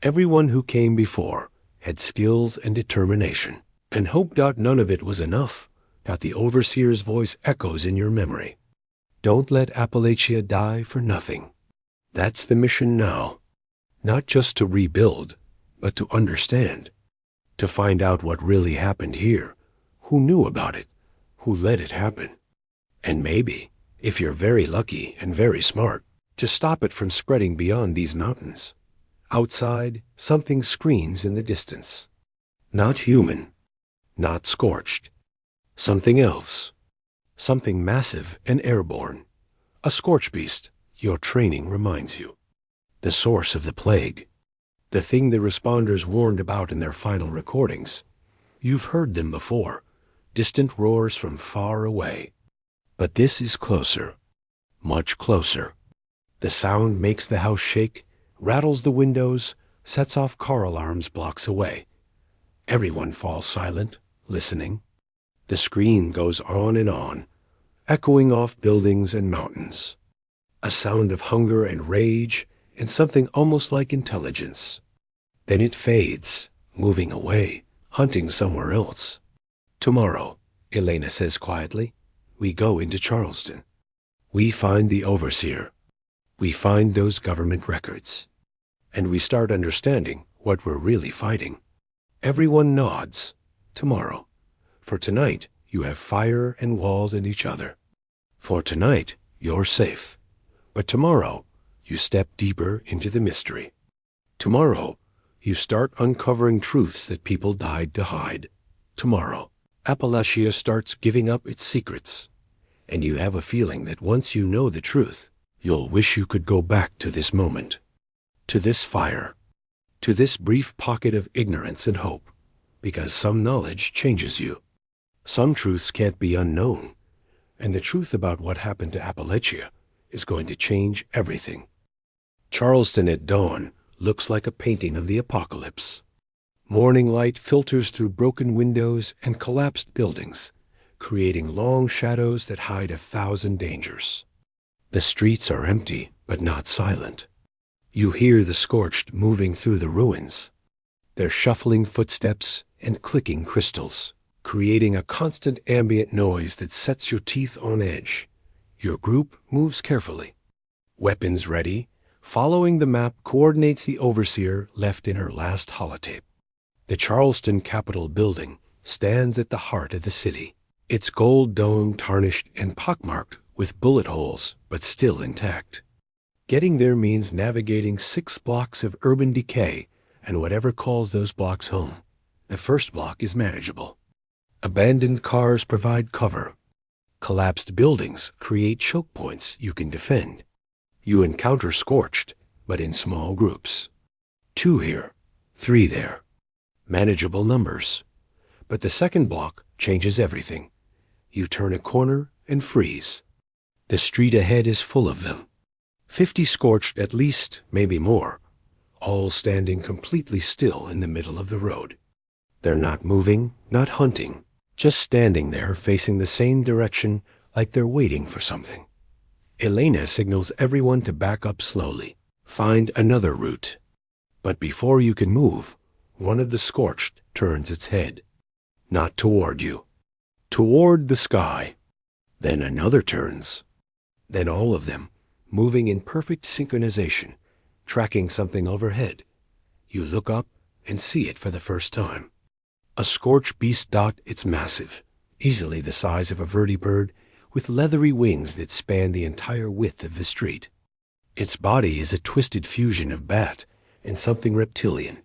Everyone who came before had skills and determination, and hoped out none of it was enough. The Overseer's voice echoes in your memory. Don't let Appalachia die for nothing. That's the mission now. Not just to rebuild, but to understand. To find out what really happened here, who knew about it, who let it happen. And maybe, if you're very lucky and very smart, to stop it from spreading beyond these mountains. Outside, something screams in the distance. Not human, not scorched. Something else. Something massive and airborne. A scorch beast, your training reminds you. The source of the plague. The thing the responders warned about in their final recordings. You've heard them before. Distant roars from far away. But this is closer. Much closer. The sound makes the house shake, rattles the windows, sets off car alarms blocks away. Everyone falls silent, listening. The scream goes on, echoing off buildings and mountains. A sound of hunger and rage and something almost like intelligence. Then it fades, moving away, hunting somewhere else. Tomorrow, Elena says quietly, we go into Charleston. We find the Overseer. We find those government records. And we start understanding what we're really fighting. Everyone nods. Tomorrow. For tonight, you have fire and walls and each other. For tonight, you're safe. But tomorrow, you step deeper into the mystery. Tomorrow, you start uncovering truths that people died to hide. Tomorrow, Appalachia starts giving up its secrets. And you have a feeling that once you know the truth, you'll wish you could go back to this moment. To this fire. To this brief pocket of ignorance and hope. Because some knowledge changes you. Some truths can't be unknown, and the truth about what happened to Appalachia is going to change everything. Charleston at dawn looks like a painting of the apocalypse. Morning light filters through broken windows and collapsed buildings, creating long shadows that hide 1,000 dangers. The streets are empty, but not silent. You hear the scorched moving through the ruins, their shuffling footsteps and clicking crystals, creating a constant ambient noise that sets your teeth on edge. Your group moves carefully. Weapons ready, following the map coordinates the Overseer left in her last holotape. The Charleston Capitol building stands at the heart of the city, its gold dome tarnished and pockmarked with bullet holes, but still intact. Getting there means navigating 6 blocks of urban decay and whatever calls those blocks home. The first block is manageable. Abandoned cars provide cover. Collapsed buildings create choke points you can defend. You encounter scorched, but in small groups. 2 here, 3 there. Manageable numbers. But the second block changes everything. You turn a corner and freeze. The street ahead is full of them. 50 scorched at least, maybe more, all standing completely still in the middle of the road. They're not moving, not hunting, just standing there facing the same direction like they're waiting for something. Elena signals everyone to back up slowly, find another route. But before you can move, one of the scorched turns its head. Not toward you. Toward the sky. Then another turns. Then all of them, moving in perfect synchronization, tracking something overhead. You look up and see it for the first time. A scorched beast dot. It's massive, easily the size of a vertibird, with leathery wings that span the entire width of the street. Its body is a twisted fusion of bat and something reptilian,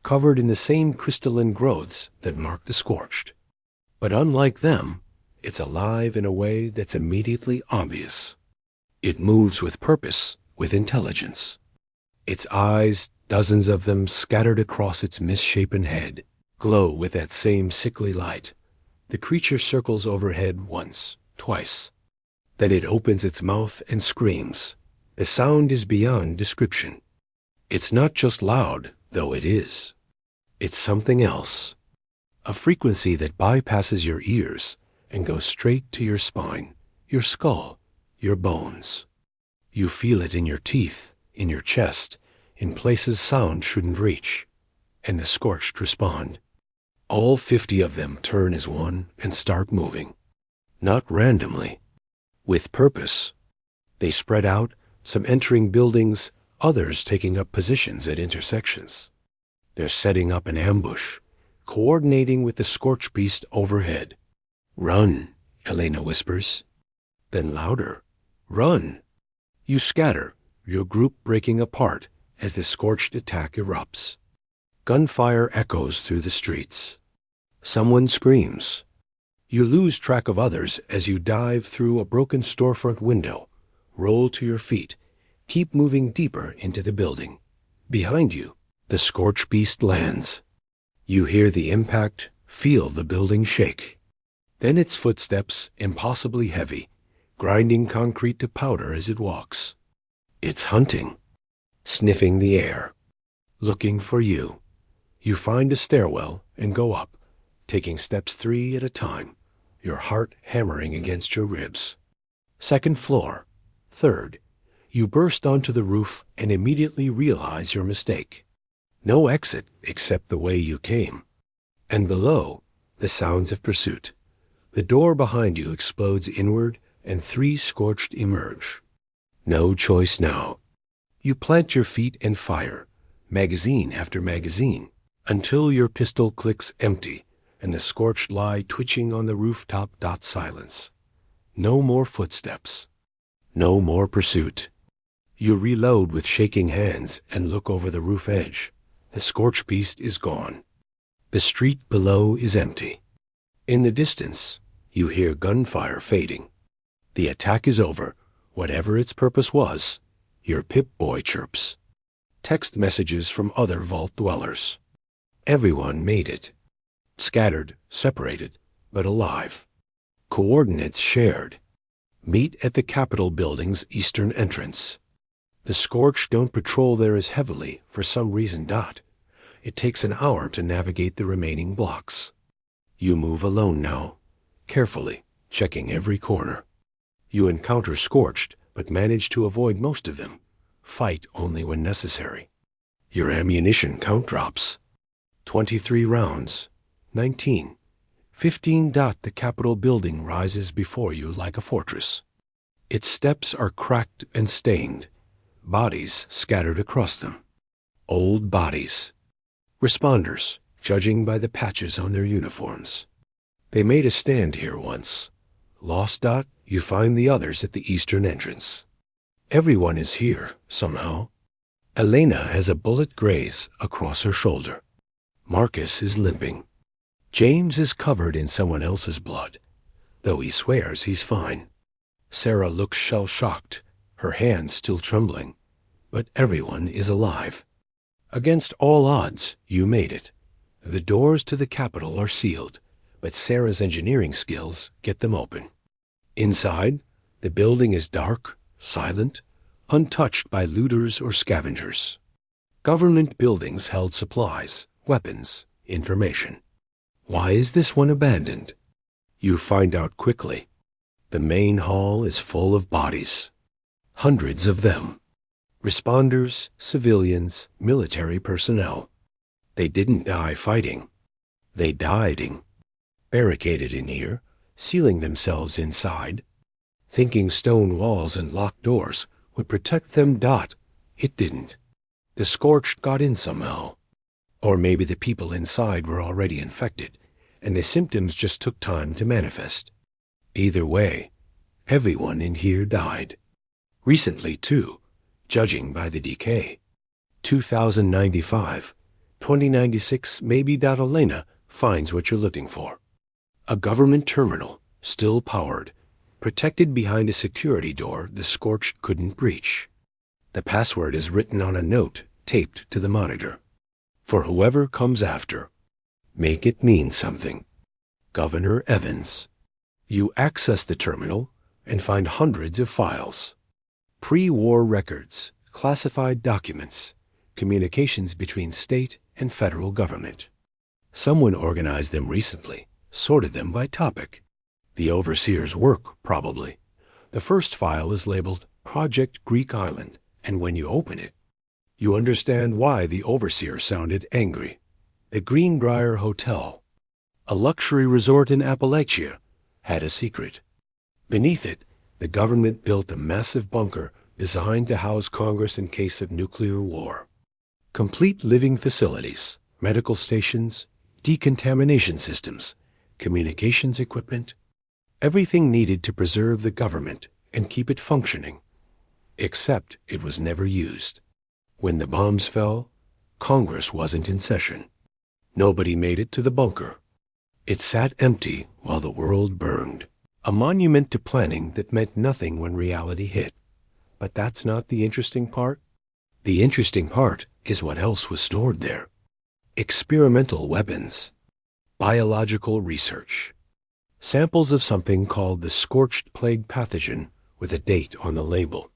covered in the same crystalline growths that mark the scorched. But unlike them, it's alive in a way that's immediately obvious. It moves with purpose, with intelligence. Its eyes, dozens of them scattered across its misshapen head, glow with that same sickly light. The creature circles overhead once, twice. Then it opens its mouth and screams. The sound is beyond description. It's not just loud, though it is. It's something else. A frequency that bypasses your ears and goes straight to your spine, your skull, your bones. You feel it in your teeth, in your chest, in places sound shouldn't reach. And the scorched respond. All 50 of them turn as one and start moving. Not randomly. With purpose. They spread out, some entering buildings, others taking up positions at intersections. They're setting up an ambush, coordinating with the scorched beast overhead. Run, Elena whispers. Then louder. Run. You scatter, your group breaking apart as the scorched attack erupts. Gunfire echoes through the streets. Someone screams. You lose track of others as you dive through a broken storefront window, roll to your feet, keep moving deeper into the building. Behind you, the scorched beast lands. You hear the impact, feel the building shake. Then its footsteps, impossibly heavy, grinding concrete to powder as it walks. It's hunting, sniffing the air, looking for you. You find a stairwell and go up, taking steps 3 at a time, your heart hammering against your ribs. Second floor, third. You burst onto the roof and immediately realize your mistake. No exit except the way you came. And below, the sounds of pursuit. The door behind you explodes inward and 3 scorched emerge. No choice now. You plant your feet and fire, magazine after magazine, until your pistol clicks empty and the scorched lie twitching on the rooftop. Silence. No more footsteps. No more pursuit. You reload with shaking hands and look over the roof edge. The scorched beast is gone. The street below is empty. In the distance, you hear gunfire fading. The attack is over, whatever its purpose was. Your Pip-Boy chirps. Text messages from other vault dwellers. Everyone made it. Scattered, separated, but alive. Coordinates shared. Meet at the Capitol building's eastern entrance. The scorched don't patrol there as heavily, for some reason. It takes an hour to navigate the remaining blocks. You move alone now, carefully, checking every corner. You encounter scorched, but manage to avoid most of them. Fight only when necessary. Your ammunition count drops. 23 rounds. 19. 15. The Capitol building rises before you like a fortress. Its steps are cracked and stained. Bodies scattered across them. Old bodies. Responders, judging by the patches on their uniforms. They made a stand here once. Lost. You find the others at the eastern entrance. Everyone is here, somehow. Elena has a bullet graze across her shoulder. Marcus is limping. James is covered in someone else's blood, though he swears he's fine. Sarah looks shell-shocked, her hands still trembling, but everyone is alive. Against all odds, you made it. The doors to the Capitol are sealed, but Sarah's engineering skills get them open. Inside, the building is dark, silent, untouched by looters or scavengers. Government buildings held supplies, weapons, information. Why is this one abandoned? You find out quickly. The main hall is full of bodies. Hundreds of them. Responders, civilians, military personnel. They didn't die fighting. They died-ing. Barricaded in here, sealing themselves inside. Thinking stone walls and locked doors would protect them. It didn't. The Scorched got in somehow. Or maybe the people inside were already infected, and the symptoms just took time to manifest. Either way, everyone in here died. Recently, too, judging by the decay. 2095, 2096, maybe Elena finds what you're looking for. A government terminal, still powered, protected behind a security door the Scorched couldn't breach. The password is written on a note taped to the monitor. For whoever comes after, make it mean something. Governor Evans. You access the terminal and find hundreds of files. Pre-war records, classified documents, communications between state and federal government. Someone organized them recently, sorted them by topic. The overseer's work, probably. The first file is labeled Project Greek Island, and when you open it, you understand why the overseer sounded angry. The Greenbrier Hotel, a luxury resort in Appalachia, had a secret. Beneath it, the government built a massive bunker designed to house Congress in case of nuclear war. Complete living facilities, medical stations, decontamination systems, communications equipment, everything needed to preserve the government and keep it functioning. Except it was never used. When the bombs fell, Congress wasn't in session. Nobody made it to the bunker. It sat empty while the world burned. A monument to planning that meant nothing when reality hit. But that's not the interesting part. The interesting part is what else was stored there. Experimental weapons. Biological research. Samples of something called the Scorched Plague pathogen with a date on the label.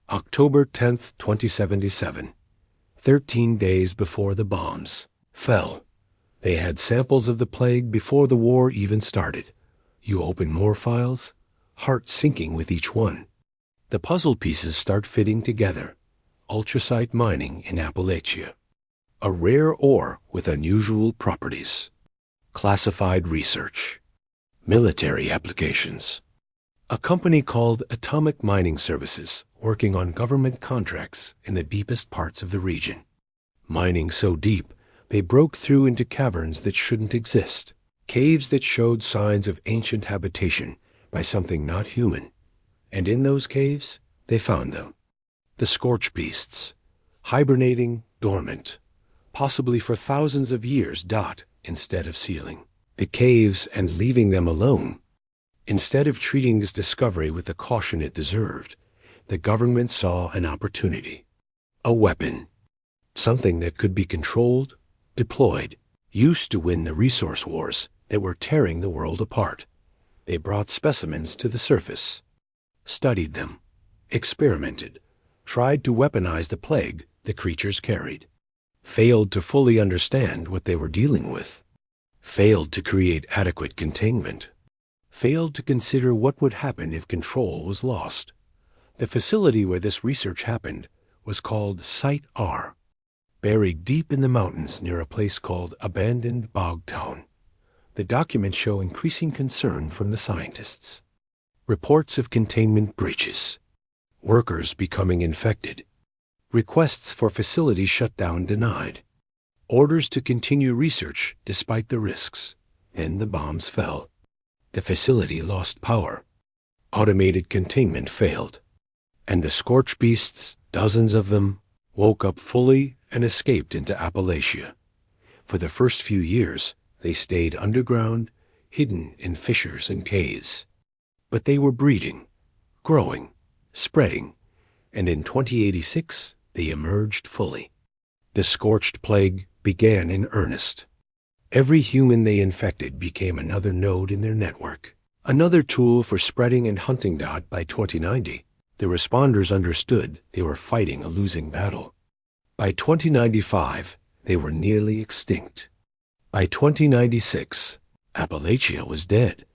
October 10th, 2077. 13 days before the bombs fell. They had samples of the plague before the war even started. You open more files, heart sinking with each one. The puzzle pieces start fitting together. Ultracite mining in Appalachia. A rare ore with unusual properties. Classified research. Military applications. A company called Atomic Mining Services working on government contracts in the deepest parts of the region. Mining so deep, they broke through into caverns that shouldn't exist. Caves that showed signs of ancient habitation by something not human. And in those caves, they found them. The scorch beasts, hibernating, dormant, possibly for thousands of years. Instead of sealing the caves and leaving them alone. Instead of treating this discovery with the caution it deserved, the government saw an opportunity. A weapon. Something that could be controlled, deployed, used to win the resource wars that were tearing the world apart. They brought specimens to the surface, studied them, experimented, tried to weaponize the plague the creatures carried, failed to fully understand what they were dealing with, failed to create adequate containment, failed to consider what would happen if control was lost. The facility where this research happened was called Site R, buried deep in the mountains near a place called Abandoned Bog Town. The documents show increasing concern from the scientists. Reports of containment breaches, workers becoming infected, requests for facility shutdown denied, orders to continue research despite the risks. Then the bombs fell. The facility lost power. Automated containment failed. And the scorch beasts, dozens of them, woke up fully and escaped into Appalachia. For the first few years, they stayed underground, hidden in fissures and caves. But they were breeding, growing, spreading, and in 2086 they emerged fully. The Scorched Plague began in earnest. Every human they infected became another node in their network, another tool for spreading and hunting. By 2090, the responders understood they were fighting a losing battle. By 2095, they were nearly extinct. By 2096, Appalachia was dead,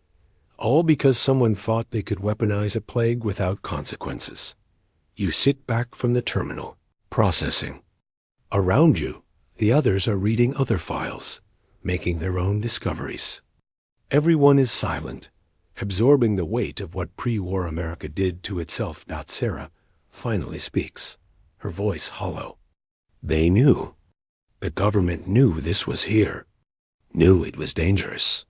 all because someone thought they could weaponize a plague without consequences. You sit back from the terminal, processing. Around you, the others are reading other files, making their own discoveries. Everyone is silent, absorbing the weight of what pre-war America did to itself. Sarah finally speaks, her voice hollow. They knew. The government knew this was here, knew it was dangerous.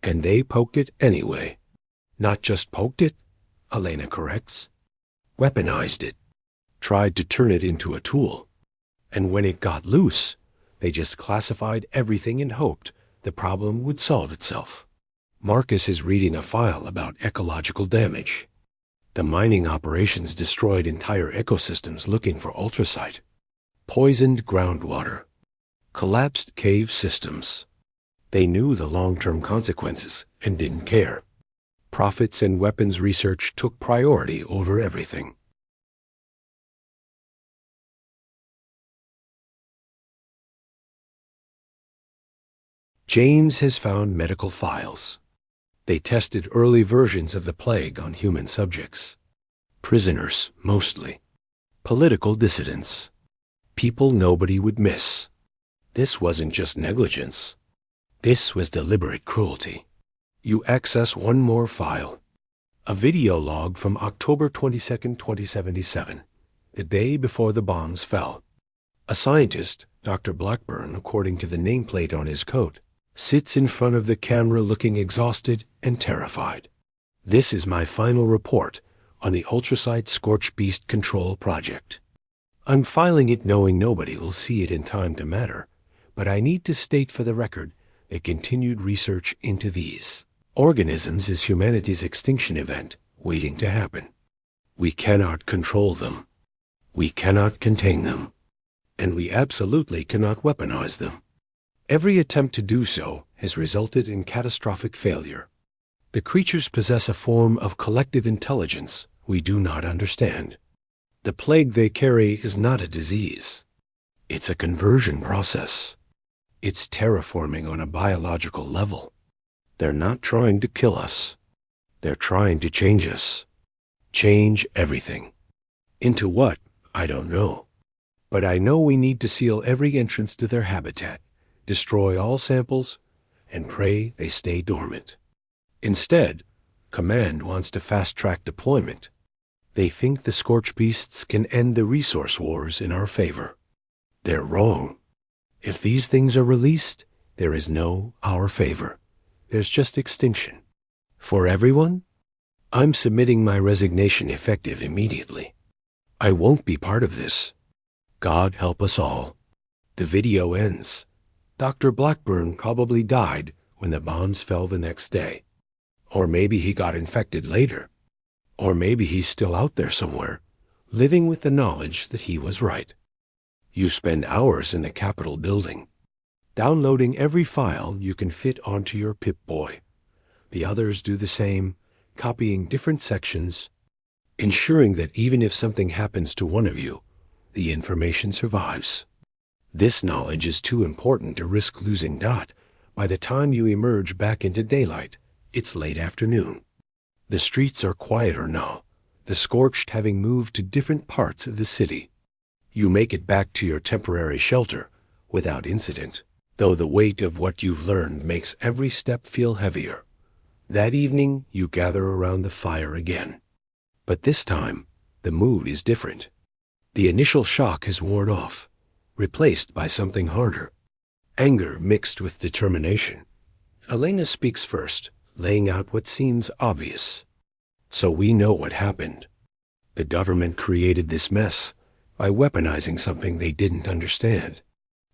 And they poked it anyway. Not just poked it, Elena corrects. Weaponized it. Tried to turn it into a tool. And when it got loose, they just classified everything and hoped the problem would solve itself. Marcus is reading a file about ecological damage. The mining operations destroyed entire ecosystems looking for ultracite. Poisoned groundwater. Collapsed cave systems. They knew the long-term consequences and didn't care. Profits and weapons research took priority over everything. James has found medical files. They tested early versions of the plague on human subjects. Prisoners, mostly. Political dissidents. People nobody would miss. This wasn't just negligence. This was deliberate cruelty. You access one more file. A video log from October 22, 2077, the day before the bombs fell. A scientist, Dr. Blackburn, according to the nameplate on his coat, sits in front of the camera looking exhausted and terrified. This is my final report on the Ultracite Scorched Beast Control Project. I'm filing it knowing nobody will see it in time to matter, but I need to state for the record that continued research into these organisms is humanity's extinction event waiting to happen. We cannot control them. We cannot contain them. And we absolutely cannot weaponize them. Every attempt to do so has resulted in catastrophic failure. The creatures possess a form of collective intelligence we do not understand. The plague they carry is not a disease. It's a conversion process. It's terraforming on a biological level. They're not trying to kill us. They're trying to change us. Change everything. Into what? I don't know. But I know we need to seal every entrance to their habitat, destroy all samples, and pray they stay dormant. Instead, Command wants to fast-track deployment. They think the Scorched Beasts can end the resource wars in our favor. They're wrong. If these things are released, there is no our favor. There's just extinction. For everyone, I'm submitting my resignation effective immediately. I won't be part of this. God help us all. The video ends. Dr. Blackburn probably died when the bombs fell the next day. Or maybe he got infected later. Or maybe he's still out there somewhere, living with the knowledge that he was right. You spend hours in the Capitol building, downloading every file you can fit onto your Pip-Boy. The others do the same, copying different sections, ensuring that even if something happens to one of you, the information survives. This knowledge is too important to risk losing. By the time you emerge back into daylight, it's late afternoon. The streets are quieter now, the Scorched having moved to different parts of the city. You make it back to your temporary shelter without incident, though the weight of what you've learned makes every step feel heavier. That evening, you gather around the fire again. But this time, the mood is different. The initial shock has worn off, replaced by something harder. Anger mixed with determination. Elena speaks first, laying out what seems obvious. So we know what happened. The government created this mess by weaponizing something they didn't understand.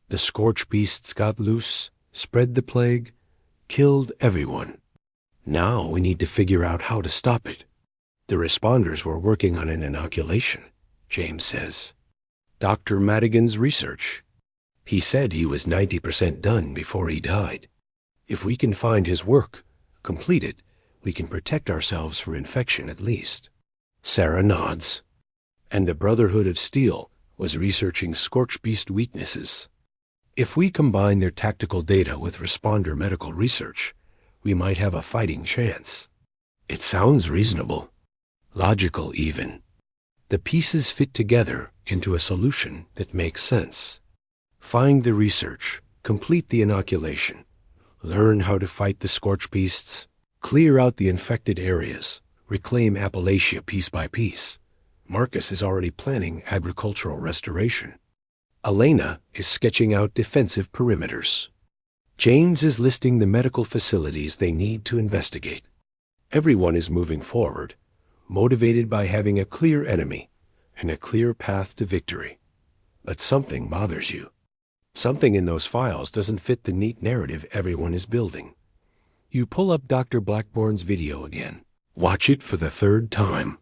The Scorched Beasts got loose, spread the plague, killed everyone. Now we need to figure out how to stop it. The responders were working on an inoculation, James says. Dr. Madigan's research. He said he was 90% done before he died. If we can find his work, complete it, we can protect ourselves from infection at least. Sarah nods. And the Brotherhood of Steel was researching Scorched Beast weaknesses. If we combine their tactical data with responder medical research, we might have a fighting chance. It sounds reasonable. Logical even. The pieces fit together into a solution that makes sense. Find the research, complete the inoculation, learn how to fight the scorched beasts, clear out the infected areas, reclaim Appalachia piece by piece. Marcus is already planning agricultural restoration. Elena is sketching out defensive perimeters. James is listing the medical facilities they need to investigate. Everyone is moving forward, motivated by having a clear enemy and a clear path to victory. But something bothers you. Something in those files doesn't fit the neat narrative everyone is building. You pull up Dr. Blackbourne's video again. Watch it for the third time.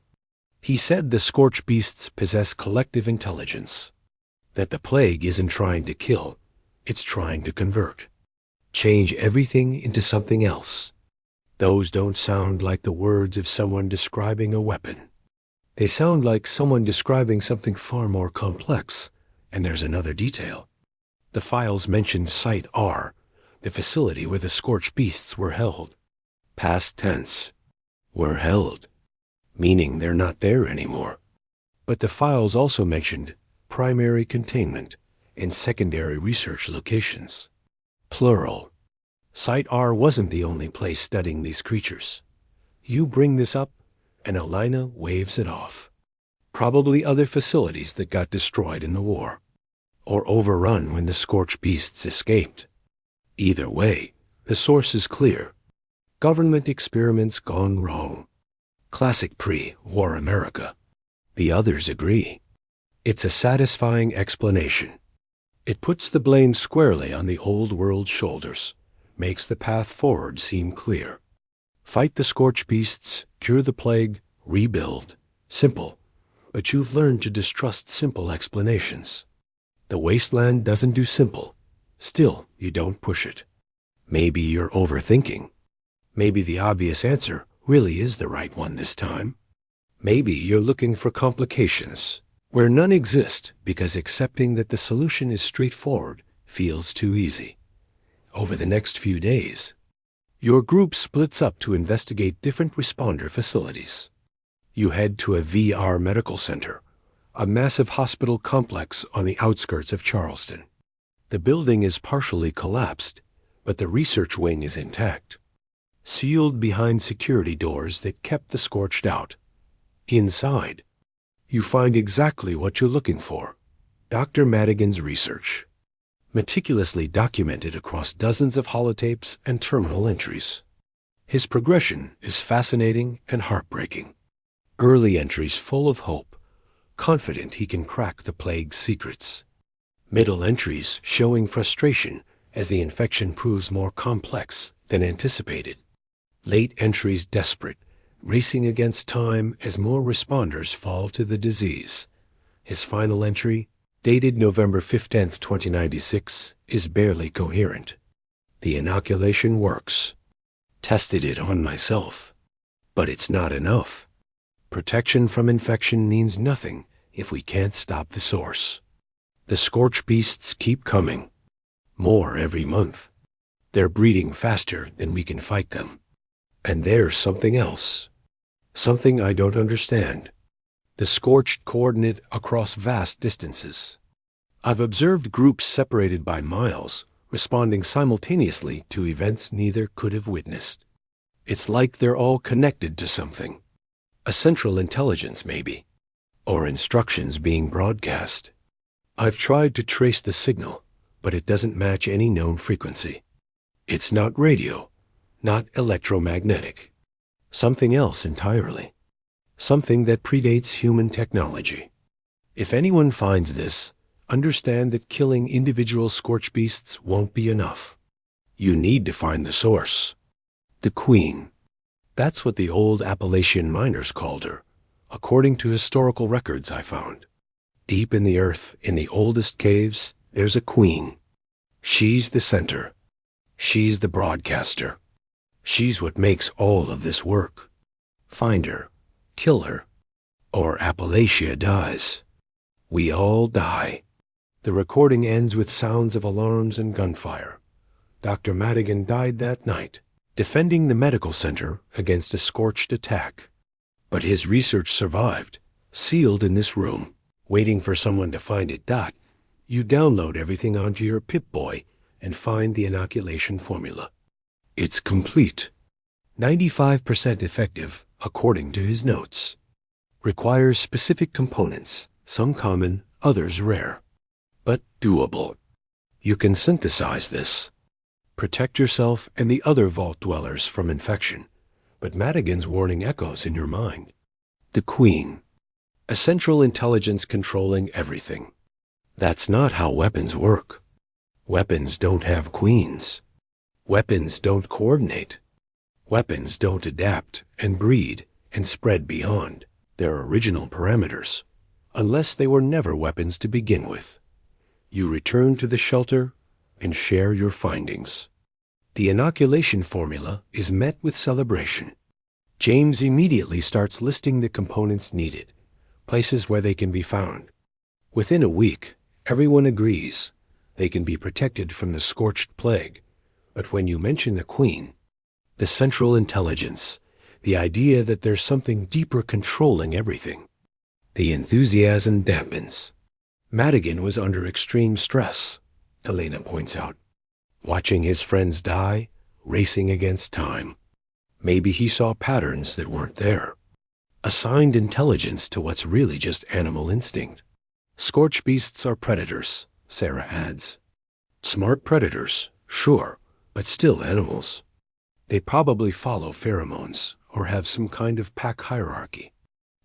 He said the scorched beasts possess collective intelligence, that the plague isn't trying to kill, it's trying to convert, change everything into something else. Those don't sound like the words of someone describing a weapon. They sound like someone describing something far more complex. And there's another detail. The files mentioned Site R, the facility where the scorched beasts were held. Past tense. Were held. Meaning they're not there anymore. But the files also mentioned primary containment and secondary research locations. Plural. Site R wasn't the only place studying these creatures. You bring this up, and Elena waves it off. Probably other facilities that got destroyed in the war, or overrun when the scorched beasts escaped. Either way, the source is clear. Government experiments gone wrong. Classic pre-war America. The others agree. It's a satisfying explanation. It puts the blame squarely on the old world's shoulders, makes the path forward seem clear. Fight the scorched beasts, cure the plague, rebuild. Simple. But you've learned to distrust simple explanations. The Wasteland doesn't do simple. Still, you don't push it. Maybe you're overthinking. Maybe the obvious answer really is the right one this time. Maybe you're looking for complications, where none exist because accepting that the solution is straightforward feels too easy. Over the next few days, your group splits up to investigate different responder facilities. You head to a VR medical center, a massive hospital complex on the outskirts of Charleston. The building is partially collapsed, but the research wing is intact, sealed behind security doors that kept the scorched out. Inside, you find exactly what you're looking for. Dr. Madigan's research, meticulously documented across dozens of holotapes and terminal entries. His progression is fascinating and heartbreaking. Early entries full of hope, confident he can crack the plague's secrets. Middle entries showing frustration as the infection proves more complex than anticipated. Late entries desperate, racing against time as more responders fall to the disease. His final entry, dated November 15, 2096, is barely coherent. The inoculation works. Tested it on myself. But it's not enough. Protection from infection means nothing if we can't stop the source. The scorched beasts keep coming. More every month. They're breeding faster than we can fight them. And there's something else. Something I don't understand. The scorched coordinate across vast distances. I've observed groups separated by miles, responding simultaneously to events neither could have witnessed. It's like they're all connected to something. A central intelligence, maybe. Or instructions being broadcast. I've tried to trace the signal, but it doesn't match any known frequency. It's not radio, not electromagnetic. Something else entirely. Something that predates human technology. If anyone finds this, understand that killing individual scorched beasts won't be enough. You need to find the source. The Queen. That's what the old Appalachian miners called her, according to historical records I found. Deep in the earth, in the oldest caves, There's a queen. She's the center. She's the broadcaster. She's what makes all of this work. Find her. Kill her. Or Appalachia dies. We all die. The recording ends with sounds of alarms and gunfire. Dr. Madigan died that night, defending the medical center against a scorched attack. But his research survived, sealed in this room, waiting for someone to find it. You download everything onto your Pip-Boy and find the inoculation formula. It's complete. 95% effective, according to his notes. Requires specific components, some common, others rare. But doable. You can synthesize this. Protect yourself and the other vault dwellers from infection. But Madigan's warning echoes in your mind. The Queen. A central intelligence controlling everything. That's not how weapons work. Weapons don't have queens. Weapons don't coordinate. Weapons don't adapt and breed and spread beyond their original parameters, unless they were never weapons to begin with. You return to the shelter and share your findings. The inoculation formula is met with celebration. James immediately starts listing the components needed, places where they can be found. Within a week, everyone agrees they can be protected from the Scorched Plague. But when you mention the Queen, the central intelligence, the idea that there's something deeper controlling everything, the enthusiasm dampens. Madigan was under extreme stress, Elena points out, watching his friends die, racing against time. Maybe he saw patterns that weren't there, assigned intelligence to what's really just animal instinct. Scorch beasts are predators, Sarah adds. Smart predators, sure, but still animals. They probably follow pheromones or have some kind of pack hierarchy.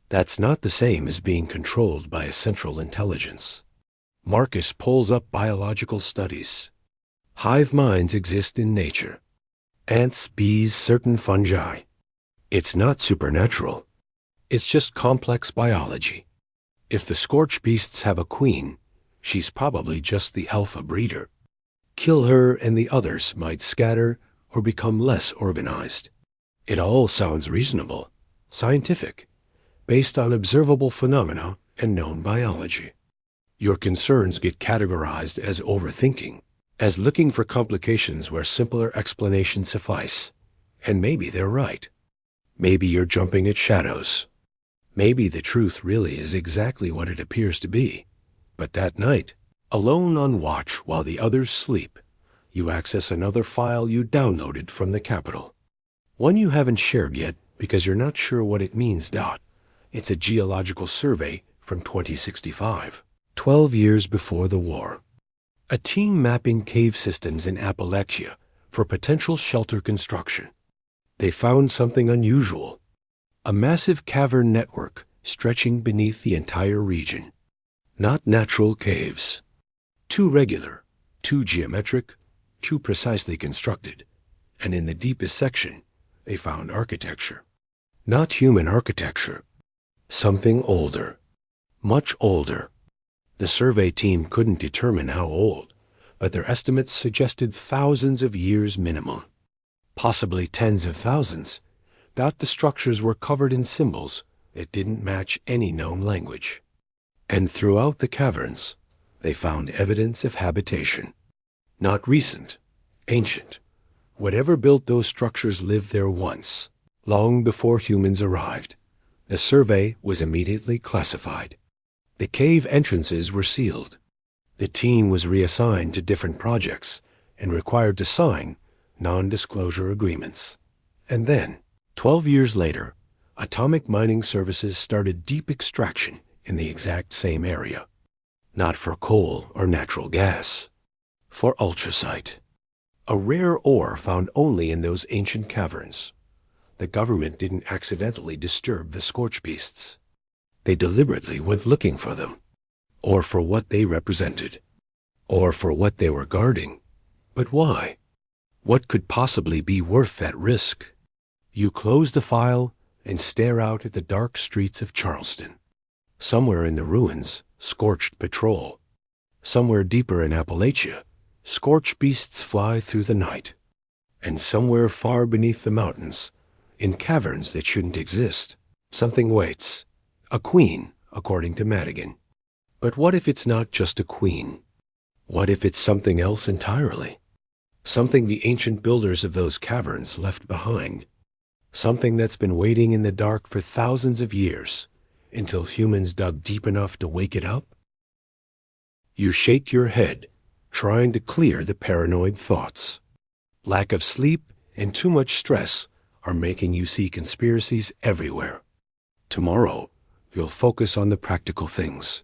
That's not the same as being controlled by a central intelligence. Marcus pulls up biological studies. Hive minds exist in nature. Ants, bees, certain fungi. It's not supernatural. It's just complex biology. If the scorch beasts have a queen, she's probably just the alpha breeder. Kill her and the others might scatter or become less organized. It all sounds reasonable, scientific, based on observable phenomena and known biology. Your concerns get categorized as overthinking, as looking for complications where simpler explanations suffice. And maybe they're right. Maybe you're jumping at shadows. Maybe the truth really is exactly what it appears to be. But that night, alone on watch while the others sleep, you access another file you downloaded from the Capitol. One you haven't shared yet because you're not sure what it means. It's a geological survey from 2065, 12 years before the war. A team mapping cave systems in Appalachia for potential shelter construction. They found something unusual. A massive cavern network stretching beneath the entire region. Not natural caves. Too regular, too geometric, too precisely constructed. And in the deepest section, they found architecture. Not human architecture. Something older. Much older. The survey team couldn't determine how old, but their estimates suggested thousands of years minimum. Possibly tens of thousands. The structures were covered in symbols that didn't match any known language. And throughout the caverns, they found evidence of habitation. Not recent, ancient. Whatever built those structures lived there once, long before humans arrived. The survey was immediately classified. The cave entrances were sealed. The team was reassigned to different projects and required to sign non-disclosure agreements. And then, 12 years later, Atomic Mining Services started deep extraction in the exact same area. Not for coal or natural gas. For ultracite. A rare ore found only in those ancient caverns. The government didn't accidentally disturb the scorch beasts. They deliberately went looking for them. Or for what they represented. Or for what they were guarding. But why? What could possibly be worth that risk? You close the file and stare out at the dark streets of Charleston. Somewhere in the ruins, scorched patrol. Somewhere deeper in Appalachia, scorched beasts fly through the night. And somewhere far beneath the mountains, in caverns that shouldn't exist, something waits. A queen, according to Madigan. But what if it's not just a queen? What if it's something else entirely? Something the ancient builders of those caverns left behind. Something that's been waiting in the dark for thousands of years, until humans dug deep enough to wake it up? You shake your head, trying to clear the paranoid thoughts. Lack of sleep and too much stress are making you see conspiracies everywhere. Tomorrow, you'll focus on the practical things.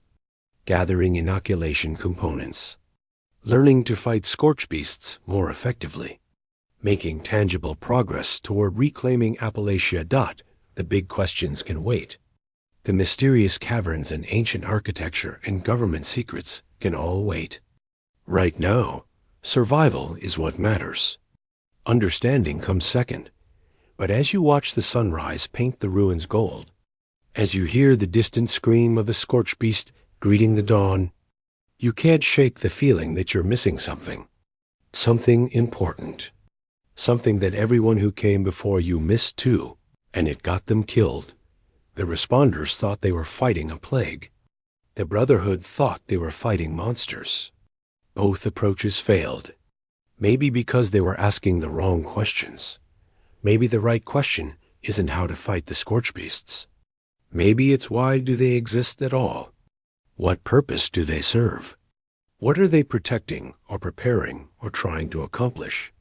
Gathering inoculation components. Learning to fight scorch beasts more effectively. Making tangible progress toward reclaiming Appalachia. The big questions can wait. The mysterious caverns and ancient architecture and government secrets can all wait. Right now, survival is what matters. Understanding comes second. But as you watch the sunrise paint the ruins gold, as you hear the distant scream of a scorched beast greeting the dawn, you can't shake the feeling that you're missing something. Something important. Something that everyone who came before you missed too, and it got them killed. The responders thought they were fighting a plague. The Brotherhood thought they were fighting monsters. Both approaches failed. Maybe because they were asking the wrong questions. Maybe the right question isn't how to fight the scorch beasts. Maybe it's why do they exist at all? What purpose do they serve? What are they protecting or preparing or trying to accomplish?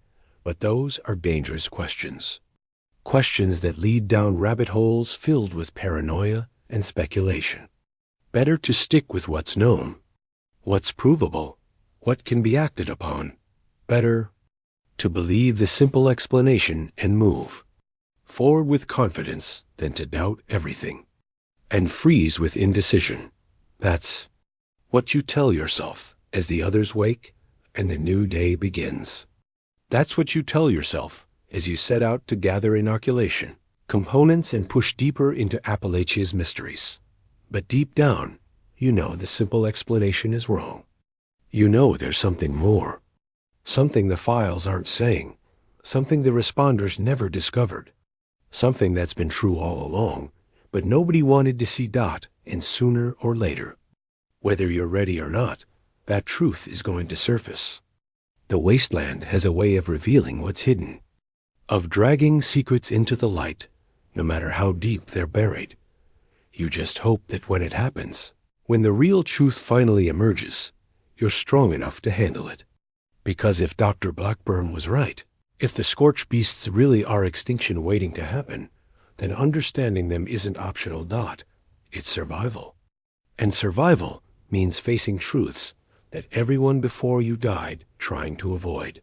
But those are dangerous questions. Questions that lead down rabbit holes filled with paranoia and speculation. Better to stick with what's known, what's provable, what can be acted upon. Better to believe the simple explanation and move forward with confidence than to doubt everything and freeze with indecision. That's what you tell yourself as the others wake and the new day begins. That's what you tell yourself as you set out to gather inoculation, components, and push deeper into Appalachia's mysteries. But deep down, you know the simple explanation is wrong. You know there's something more. Something the files aren't saying. Something the responders never discovered. Something that's been true all along, but nobody wanted to see. And sooner or later, whether you're ready or not, that truth is going to surface. The Wasteland has a way of revealing what's hidden, of dragging secrets into the light, no matter how deep they're buried. You just hope that when it happens, when the real truth finally emerges, you're strong enough to handle it. Because if Dr. Blackburn was right, if the scorched beasts really are extinction waiting to happen, then understanding them isn't optional. It's survival. And survival means facing truths that everyone before you died trying to avoid.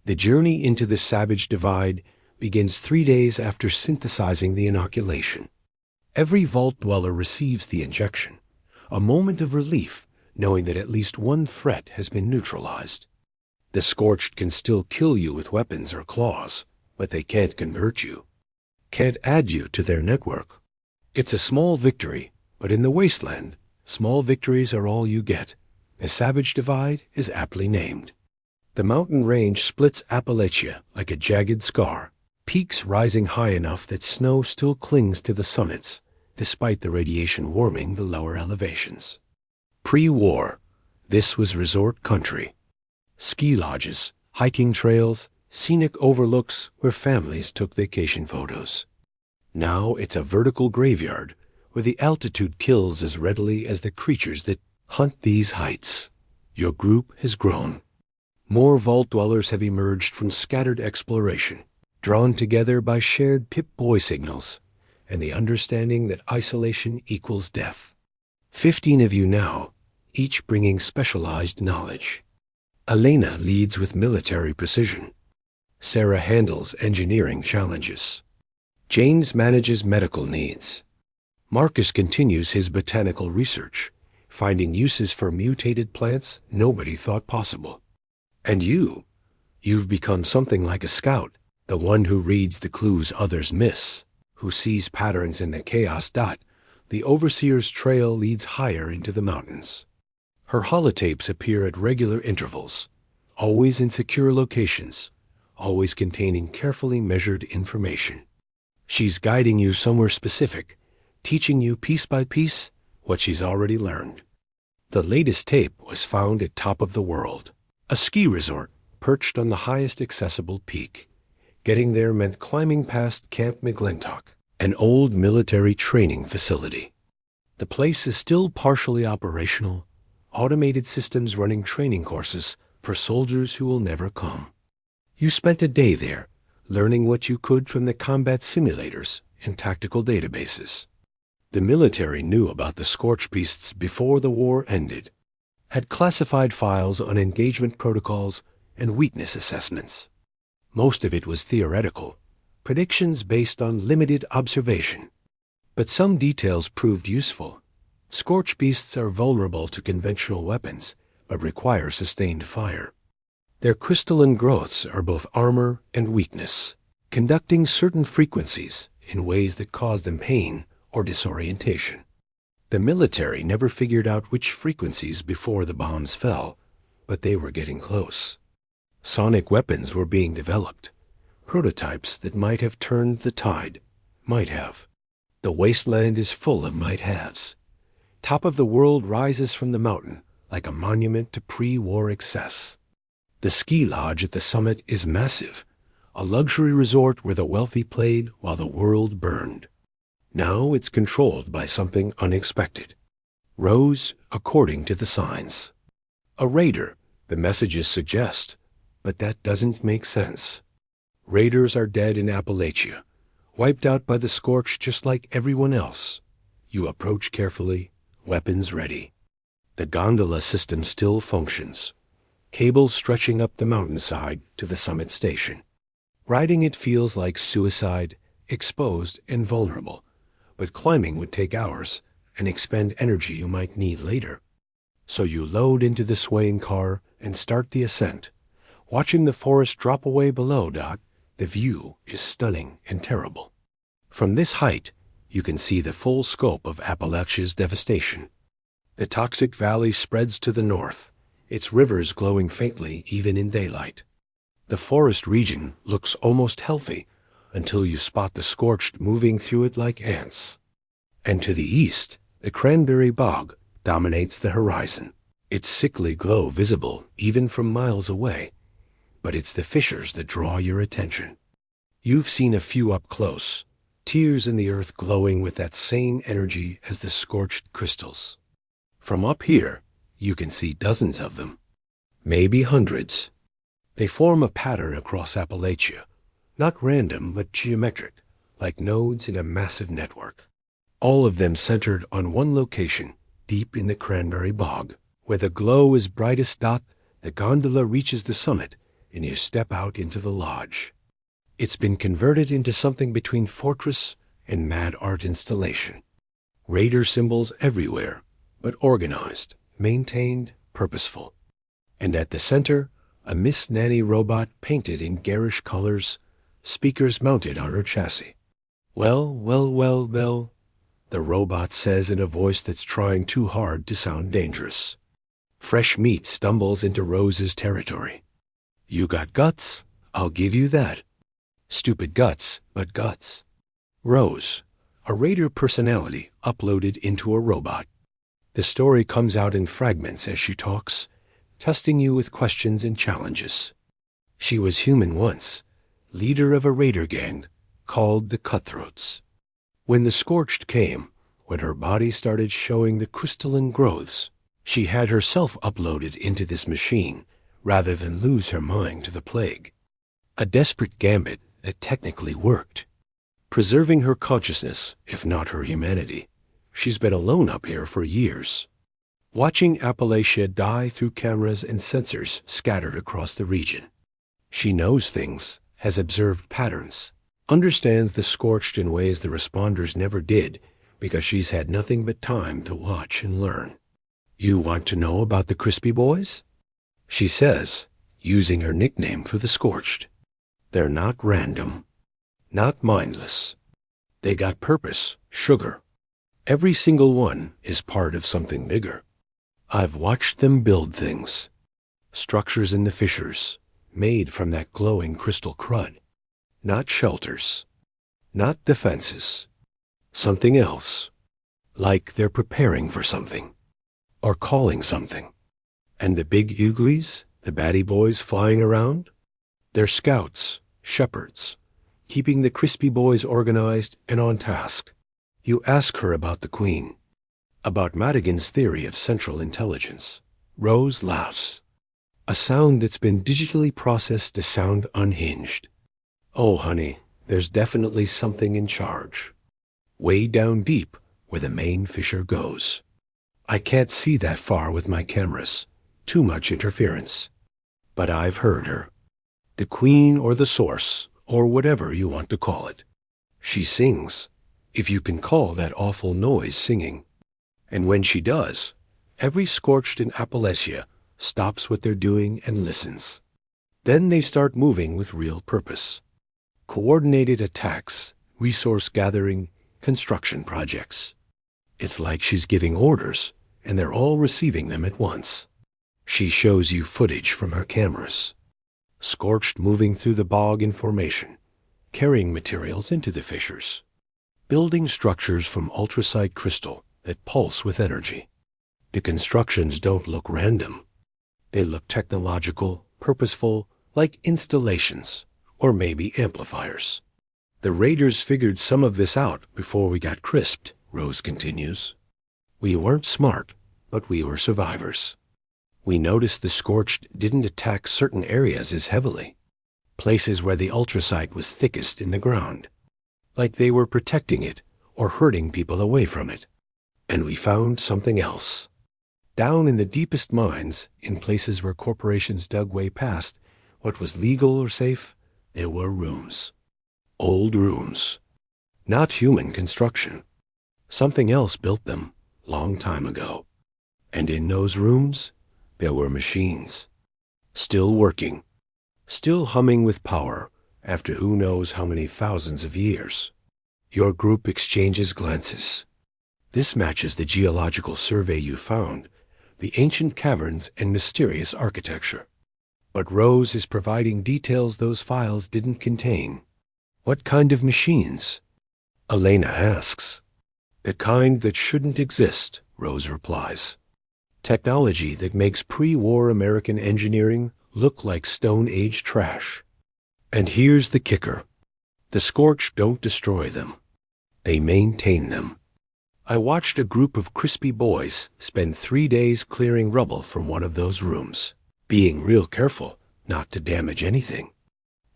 The journey into the Savage Divide begins 3 days after synthesizing the inoculation. Every vault dweller receives the injection, a moment of relief knowing that at least one threat has been neutralized. The Scorched can still kill you with weapons or claws, but they can't convert you, can't add you to their network. It's a small victory, but in the Wasteland, small victories are all you get. The Savage Divide is aptly named. The mountain range splits Appalachia like a jagged scar, peaks rising high enough that snow still clings to the summits, despite the radiation warming the lower elevations. Pre-war, this was resort country. Ski lodges, hiking trails, scenic overlooks where families took vacation photos. Now it's a vertical graveyard where the altitude kills as readily as the creatures that hunt these heights. Your group has grown. More vault dwellers have emerged from scattered exploration, drawn together by shared Pip-Boy signals and the understanding that isolation equals death. 15 of you now, each bringing specialized knowledge. Elena leads with military precision. Sarah handles engineering challenges. James manages medical needs. Marcus continues his botanical research, finding uses for mutated plants nobody thought possible. And you've become something like a scout, the one who reads the clues others miss, who sees patterns in the chaos. The Overseer's trail leads higher into the mountains. Her holotapes appear at regular intervals, always in secure locations, always containing carefully measured information. She's guiding you somewhere specific, teaching you piece by piece what she's already learned. The latest tape was found at Top of the World, a ski resort perched on the highest accessible peak. Getting there meant climbing past Camp McClintock, an old military training facility. The place is still partially operational, automated systems running training courses for soldiers who will never come. You spent a day there, learning what you could from the combat simulators and tactical databases. The military knew about the Scorched Beasts before the war ended, had classified files on engagement protocols and weakness assessments. Most of it was theoretical, predictions based on limited observation. But some details proved useful. Scorched Beasts are vulnerable to conventional weapons, but require sustained fire. Their crystalline growths are both armor and weakness, conducting certain frequencies in ways that cause them pain or disorientation. The military never figured out which frequencies before the bombs fell, but they were getting close. Sonic weapons were being developed, prototypes that might have turned the tide. Might have. The Wasteland is full of might-haves. Top of the World rises from the mountain like a monument to pre-war excess. The ski lodge at the summit is massive, a luxury resort where the wealthy played while the world burned. Now it's controlled by something unexpected. Rose according to the signs. A raider, the messages suggest, but that doesn't make sense. Raiders are dead in Appalachia, wiped out by the Scorched just like everyone else. You approach carefully, weapons ready. The gondola system still functions, cables stretching up the mountainside to the summit station. Riding it feels like suicide, exposed and vulnerable, but climbing would take hours and expend energy you might need later. So you load into the swaying car and start the ascent. Watching the forest drop away below, the view is stunning and terrible. From this height, you can see the full scope of Appalachia's devastation. The toxic valley spreads to the north, its rivers glowing faintly even in daylight. The forest region looks almost healthy until you spot the Scorched moving through it like ants. And to the east, the cranberry bog dominates the horizon, its sickly glow visible even from miles away. But it's the fissures that draw your attention. You've seen a few up close, tears in the earth glowing with that same energy as the Scorched crystals. From up here, you can see dozens of them, maybe hundreds. They form a pattern across Appalachia, not random but geometric, like nodes in a massive network. All of them centered on one location, deep in the cranberry bog, where the glow is brightest. The gondola reaches the summit, and you step out into the lodge. It's been converted into something between fortress and mad art installation. Raider symbols everywhere, but organized, maintained, purposeful. And at the center, a Miss Nanny robot painted in garish colors, speakers mounted on her chassis. Well, the robot says in a voice that's trying too hard to sound dangerous. Fresh meat stumbles into Rose's territory. You got guts, I'll give you that. Stupid guts, but guts. Rose, a raider personality uploaded into a robot. The story comes out in fragments as she talks, testing you with questions and challenges. She was human once, leader of a raider gang called the Cutthroats. When the Scorched came, when her body started showing the crystalline growths, she had herself uploaded into this machine rather than lose her mind to the plague. A desperate gambit that technically worked. Preserving her consciousness, if not her humanity. She's been alone up here for years. Watching Appalachia die through cameras and sensors scattered across the region. She knows things, has observed patterns, understands the Scorched in ways the responders never did because she's had nothing but time to watch and learn. You want to know about the Crispy Boys? She says, using her nickname for the Scorched. They're not random, not mindless. They got purpose, sugar. Every single one is part of something bigger. I've watched them build things. Structures in the fissures, made from that glowing crystal crud. Not shelters. Not defenses. Something else. Like they're preparing for something. Or calling something. And the big ooglies, the baddie boys flying around? They're scouts, shepherds, keeping the crispy boys organized and on task. You ask her about the Queen, about Madigan's theory of central intelligence. Rose laughs. A sound that's been digitally processed to sound unhinged. Oh, honey, there's definitely something in charge. Way down deep where the main fissure goes. I can't see that far with my cameras. Too much interference. But I've heard her. The Queen or the Source, or whatever you want to call it. She sings, if you can call that awful noise singing. And when she does, every Scorched in Appalachia stops what they're doing and listens. Then they start moving with real purpose. Coordinated attacks, resource gathering, construction projects. It's like she's giving orders, and they're all receiving them at once. She shows you footage from her cameras. Scorched moving through the bog in formation, carrying materials into the fissures. Building structures from ultracite crystal that pulse with energy. The constructions don't look random. They look technological, purposeful, like installations, or maybe amplifiers. The raiders figured some of this out before we got crisped, Rose continues. We weren't smart, but we were survivors. We noticed the Scorched didn't attack certain areas as heavily, places where the ultracite was thickest in the ground, like they were protecting it or herding people away from it. And we found something else. Down in the deepest mines, in places where corporations dug way past what was legal or safe, there were rooms. Old rooms. Not human construction. Something else built them, long time ago. And in those rooms, there were machines. Still working. Still humming with power after who knows how many thousands of years. Your group exchanges glances. This matches the geological survey you found, the ancient caverns and mysterious architecture. But Rose is providing details those files didn't contain. What kind of machines? Elena asks. The kind that shouldn't exist, Rose replies. Technology that makes pre-war American engineering look like Stone Age trash. And here's the kicker. The Scorched don't destroy them. They maintain them. I watched a group of crispy boys spend 3 days clearing rubble from one of those rooms, being real careful not to damage anything.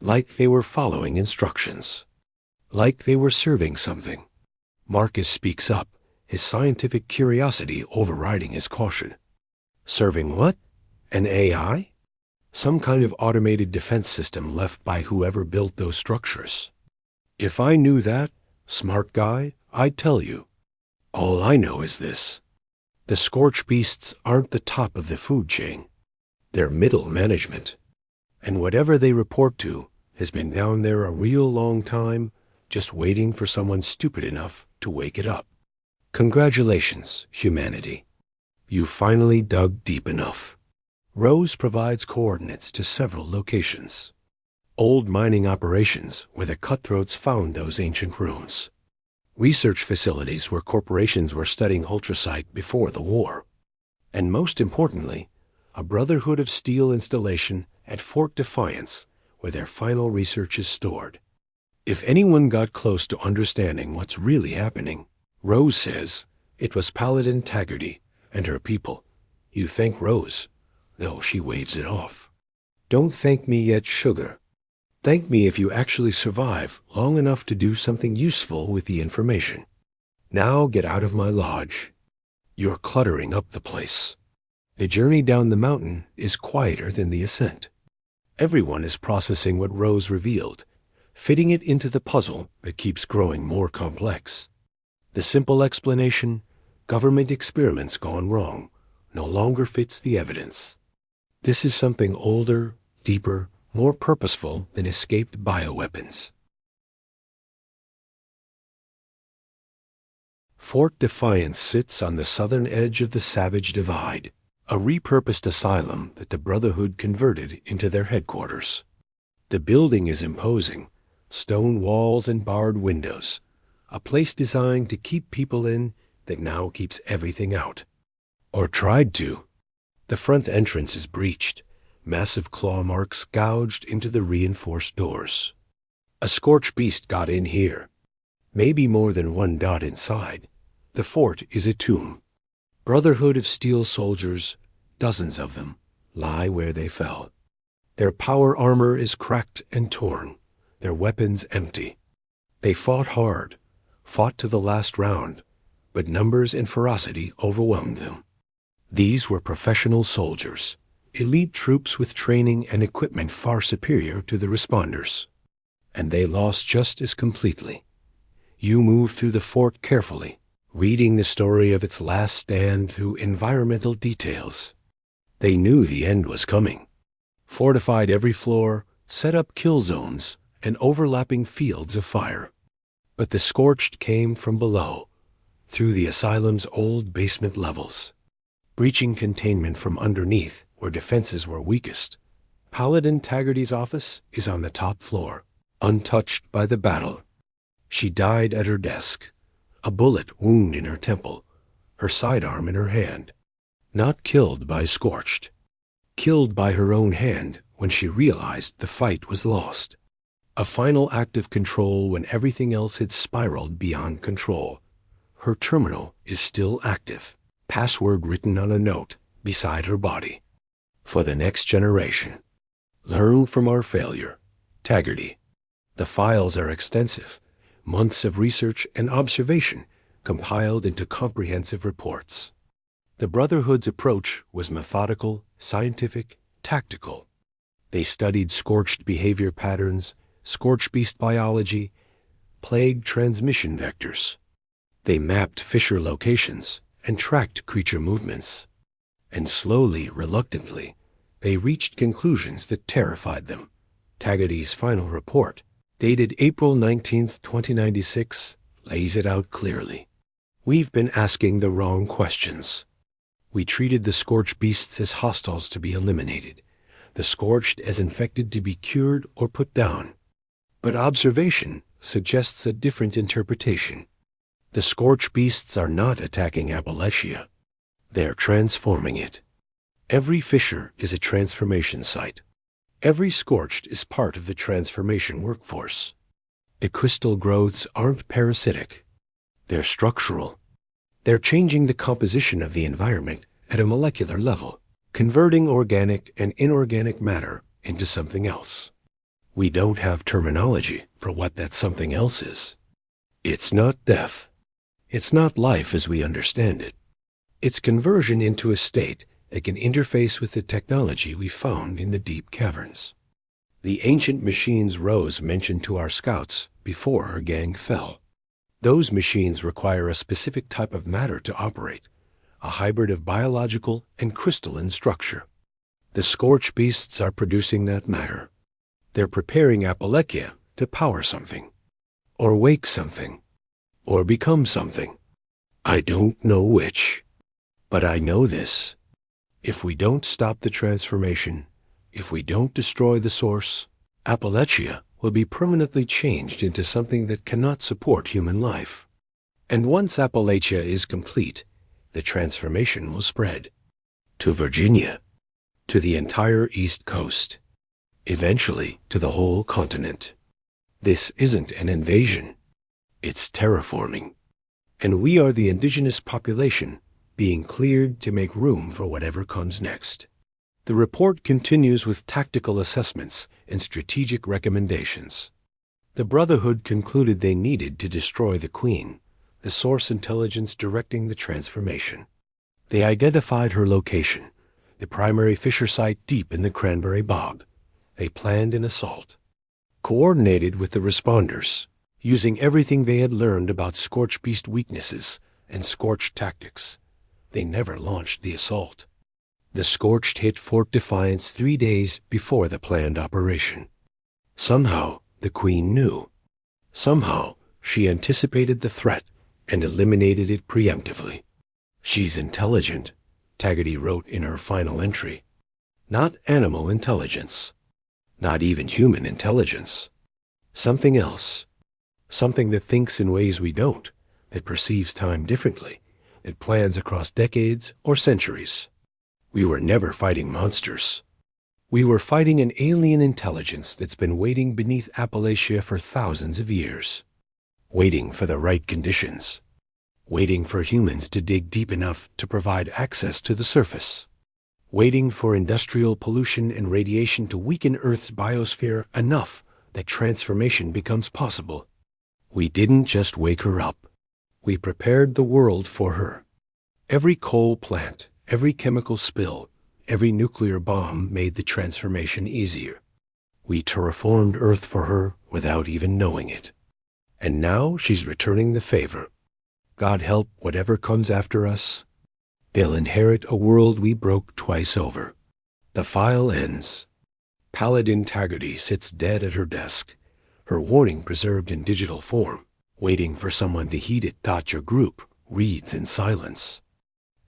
Like they were following instructions. Like they were serving something. Marcus speaks up, his scientific curiosity overriding his caution. Serving what? An AI? Some kind of automated defense system left by whoever built those structures. If I knew that, smart guy, I'd tell you. All I know is this. The Scorched beasts aren't the top of the food chain. They're middle management. And whatever they report to has been down there a real long time, just waiting for someone stupid enough to wake it up. Congratulations, humanity. You finally dug deep enough. Rose provides coordinates to several locations. Old mining operations where the cutthroats found those ancient ruins. Research facilities where corporations were studying ultracite before the war. And most importantly, a Brotherhood of Steel installation at Fort Defiance where their final research is stored. If anyone got close to understanding what's really happening, Rose says it was Paladin Taggarty and her people. You thank Rose, though she waves it off. Don't thank me yet, sugar. Thank me if you actually survive long enough to do something useful with the information. Now get out of my lodge. You're cluttering up the place. The journey down the mountain is quieter than the ascent. Everyone is processing what Rose revealed, fitting it into the puzzle that keeps growing more complex. The simple explanation, government experiments gone wrong, no longer fits the evidence. This is something older, deeper, more purposeful than escaped bioweapons. Fort Defiance sits on the southern edge of the Savage Divide, a repurposed asylum that the Brotherhood converted into their headquarters. The building is imposing, stone walls and barred windows, a place designed to keep people in that now keeps everything out. Or tried to. The front entrance is breached, massive claw marks gouged into the reinforced doors. A scorched beast got in here. Maybe more than one dot inside. The fort is a tomb. Brotherhood of Steel soldiers, dozens of them, lie where they fell. Their power armor is cracked and torn, their weapons empty. They fought hard, fought to the last round, but numbers and ferocity overwhelmed them. These were professional soldiers, elite troops with training and equipment far superior to the responders. And they lost just as completely. You moved through the fort carefully, reading the story of its last stand through environmental details. They knew the end was coming. Fortified every floor, set up kill zones, and overlapping fields of fire. But the scorched came from below, through the asylum's old basement levels, breaching containment from underneath where defenses were weakest. Paladin Taggarty's office is on the top floor, untouched by the battle. She died at her desk, a bullet wound in her temple, her sidearm in her hand. Not killed by Scorched. Killed by her own hand when she realized the fight was lost. A final act of control when everything else had spiraled beyond control. Her terminal is still active, password written on a note beside her body. For the next generation. Learn from our failure. Taggarty. The files are extensive. Months of research and observation compiled into comprehensive reports. The Brotherhood's approach was methodical, scientific, tactical. They studied scorched behavior patterns, scorched beast biology, plague transmission vectors. They mapped fissure locations and tracked creature movements. And slowly, reluctantly, they reached conclusions that terrified them. Taggarty's final report, dated April 19, 2096, lays it out clearly. We've been asking the wrong questions. We treated the scorched beasts as hostiles to be eliminated, the scorched as infected to be cured or put down. But observation suggests a different interpretation. The scorched beasts are not attacking Appalachia. They're transforming it. Every fissure is a transformation site. Every scorched is part of the transformation workforce. The crystal growths aren't parasitic. They're structural. They're changing the composition of the environment at a molecular level, converting organic and inorganic matter into something else. We don't have terminology for what that something else is. It's not death. It's not life as we understand it. It's conversion into a state that can interface with the technology we found in the deep caverns. The ancient machines Rose mentioned to our scouts before her gang fell. Those machines require a specific type of matter to operate, a hybrid of biological and crystalline structure. The scorched beasts are producing that matter. They're preparing Appalachia to power something, or wake something, or become something. I don't know which, but I know this. If we don't stop the transformation, if we don't destroy the source, Appalachia will be permanently changed into something that cannot support human life. And once Appalachia is complete, the transformation will spread to Virginia, to the entire East Coast, eventually to the whole continent. This isn't an invasion. It's terraforming. And we are the indigenous population being cleared to make room for whatever comes next. The report continues with tactical assessments and strategic recommendations. The Brotherhood concluded they needed to destroy the Queen, the source intelligence directing the transformation. They identified her location, the primary fissure site deep in the Cranberry Bog. They planned an assault, coordinated with the responders, using everything they had learned about scorched beast weaknesses and scorched tactics. They never launched the assault. The scorched hit Fort Defiance 3 days before the planned operation. Somehow, the Queen knew. Somehow, she anticipated the threat and eliminated it preemptively. She's intelligent, Taggart wrote in her final entry. Not animal intelligence. Not even human intelligence. Something else. Something that thinks in ways we don't, that perceives time differently, that plans across decades or centuries. We were never fighting monsters. We were fighting an alien intelligence that's been waiting beneath Appalachia for thousands of years. Waiting for the right conditions. Waiting for humans to dig deep enough to provide access to the surface. Waiting for industrial pollution and radiation to weaken Earth's biosphere enough that transformation becomes possible. We didn't just wake her up. We prepared the world for her. Every coal plant, every chemical spill, every nuclear bomb made the transformation easier. We terraformed Earth for her without even knowing it. And now she's returning the favor. God help whatever comes after us. They'll inherit a world we broke twice over. The file ends. Paladin Taggart sits dead at her desk, her warning preserved in digital form, waiting for someone to heed it. Your group reads in silence.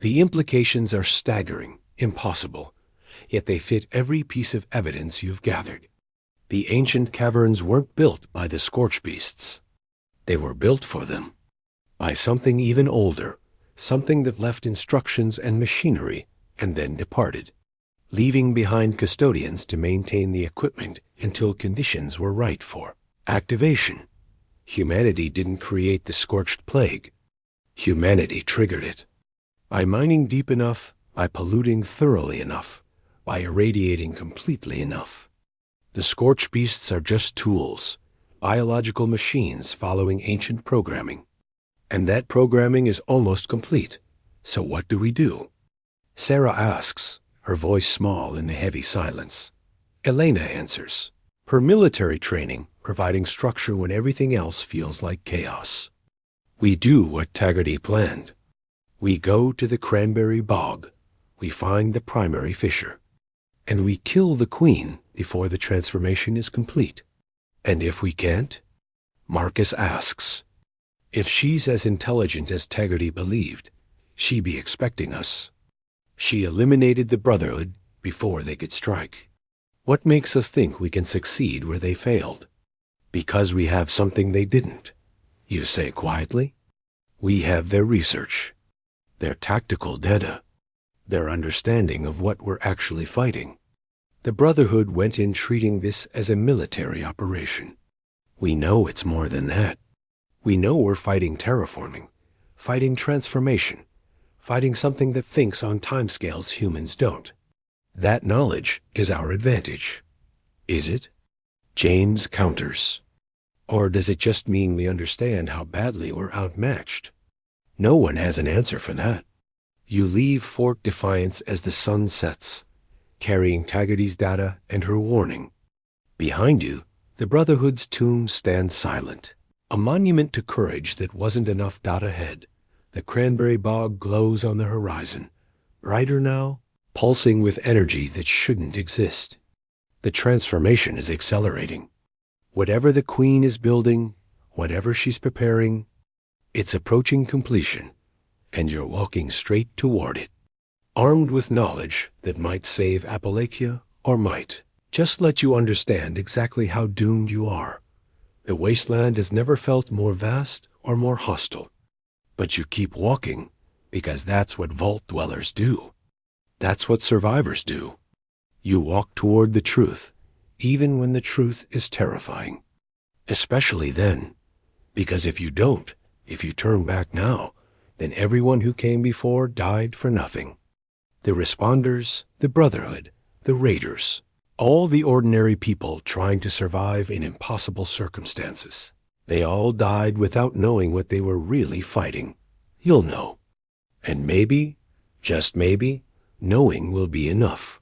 The implications are staggering, impossible, yet they fit every piece of evidence you've gathered. The ancient caverns weren't built by the scorch beasts. They were built for them. By something even older, something that left instructions and machinery and then departed, leaving behind custodians to maintain the equipment until conditions were right for activation. Humanity didn't create the Scorched Plague. Humanity triggered it. By mining deep enough, by polluting thoroughly enough, by irradiating completely enough. The scorch beasts are just tools, biological machines following ancient programming. And that programming is almost complete. So what do we do? Sarah asks, her voice small in the heavy silence. Elena answers, her military training providing structure when everything else feels like chaos. We do what Taggart planned. We go to the cranberry bog. We find the primary fissure. And we kill the queen before the transformation is complete. And if we can't? Marcus asks, if she's as intelligent as Taggart believed, she'd be expecting us. She eliminated the Brotherhood before they could strike. What makes us think we can succeed where they failed? Because we have something they didn't, you say quietly. We have their research, their tactical data, their understanding of what we're actually fighting. The Brotherhood went in treating this as a military operation. We know it's more than that. We know we're fighting terraforming, fighting transformation, fighting something that thinks on timescales humans don't. That knowledge is our advantage. Is it? James counters. Or does it just mean we understand how badly we're outmatched? No one has an answer for that. You leave Fort Defiance as the sun sets, carrying Taggart's data and her warning. Behind you, the Brotherhood's tomb stands silent, a monument to courage that wasn't enough. Ahead, the cranberry bog glows on the horizon, brighter now, pulsing with energy that shouldn't exist. The transformation is accelerating. Whatever the Queen is building, whatever she's preparing, it's approaching completion, and you're walking straight toward it, armed with knowledge that might save Appalachia or might just let you understand exactly how doomed you are. The Wasteland has never felt more vast or more hostile. But you keep walking because that's what vault dwellers do. That's what survivors do. You walk toward the truth, even when the truth is terrifying. Especially then, because if you don't, if you turn back now, then everyone who came before died for nothing. The responders, the Brotherhood, the raiders, all the ordinary people trying to survive in impossible circumstances. They all died without knowing what they were really fighting. You'll know. And maybe, just maybe, knowing will be enough.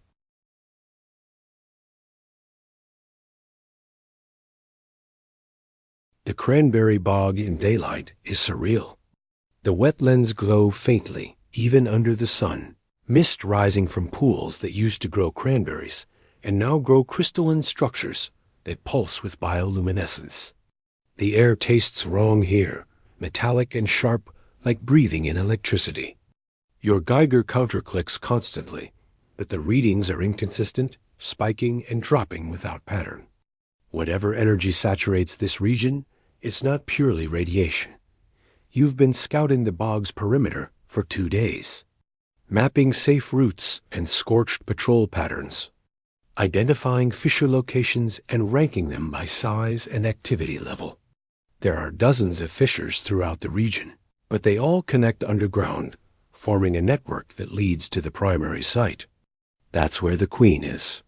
The cranberry bog in daylight is surreal. The wetlands glow faintly, even under the sun. Mist rising from pools that used to grow cranberries and now grow crystalline structures that pulse with bioluminescence. The air tastes wrong here, metallic and sharp like breathing in electricity. Your Geiger counter clicks constantly, but the readings are inconsistent, spiking and dropping without pattern. Whatever energy saturates this region, it's not purely radiation. You've been scouting the bog's perimeter for 2 days, mapping safe routes and scorched patrol patterns, identifying fissure locations and ranking them by size and activity level. There are dozens of fissures throughout the region, but they all connect underground, forming a network that leads to the primary site. That's where the Queen is.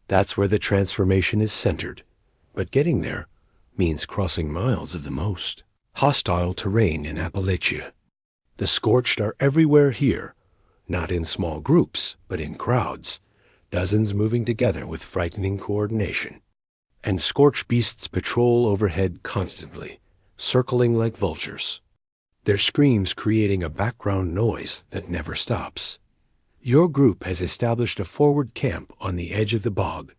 That's where the transformation is centered. But getting there means crossing miles of the most hostile terrain in Appalachia. The Scorched are everywhere here, not in small groups, but in crowds, dozens moving together with frightening coordination. And Scorched beasts patrol overhead constantly, circling like vultures, their screams creating a background noise that never stops. Your group has established a forward camp on the edge of the bog,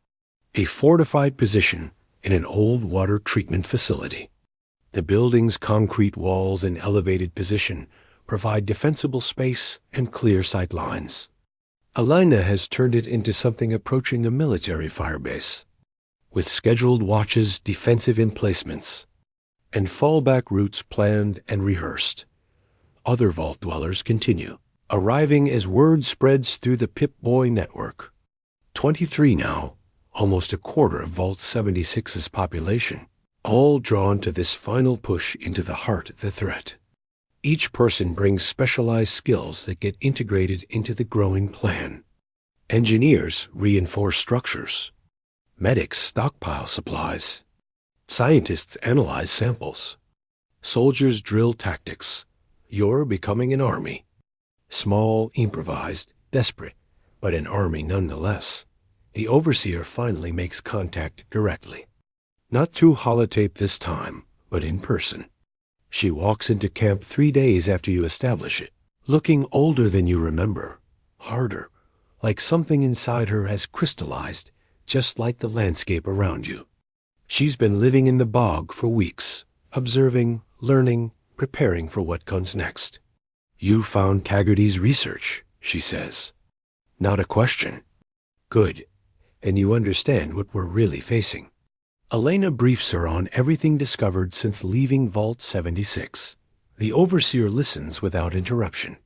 a fortified position in an old water treatment facility. The building's concrete walls and elevated position provide defensible space and clear sight lines. Elena has turned it into something approaching a military firebase, with scheduled watches, defensive emplacements, and fallback routes planned and rehearsed. Other vault dwellers continue, arriving as word spreads through the Pip-Boy network. 23 now, almost a quarter of Vault 76's population, all drawn to this final push into the heart of the threat. Each person brings specialized skills that get integrated into the growing plan. Engineers reinforce structures. Medics stockpile supplies. Scientists analyze samples. Soldiers drill tactics. You're becoming an army. Small, improvised, desperate, but an army nonetheless. The Overseer finally makes contact directly. Not through holotape this time, but in person. She walks into camp 3 days after you establish it, looking older than you remember, harder, like something inside her has crystallized, just like the landscape around you. She's been living in the bog for weeks, observing, learning, preparing for what comes next. You found Caggerty's research, she says. Not a question. Good. And you understand what we're really facing. Elena briefs her on everything discovered since leaving Vault 76. The Overseer listens without interruption,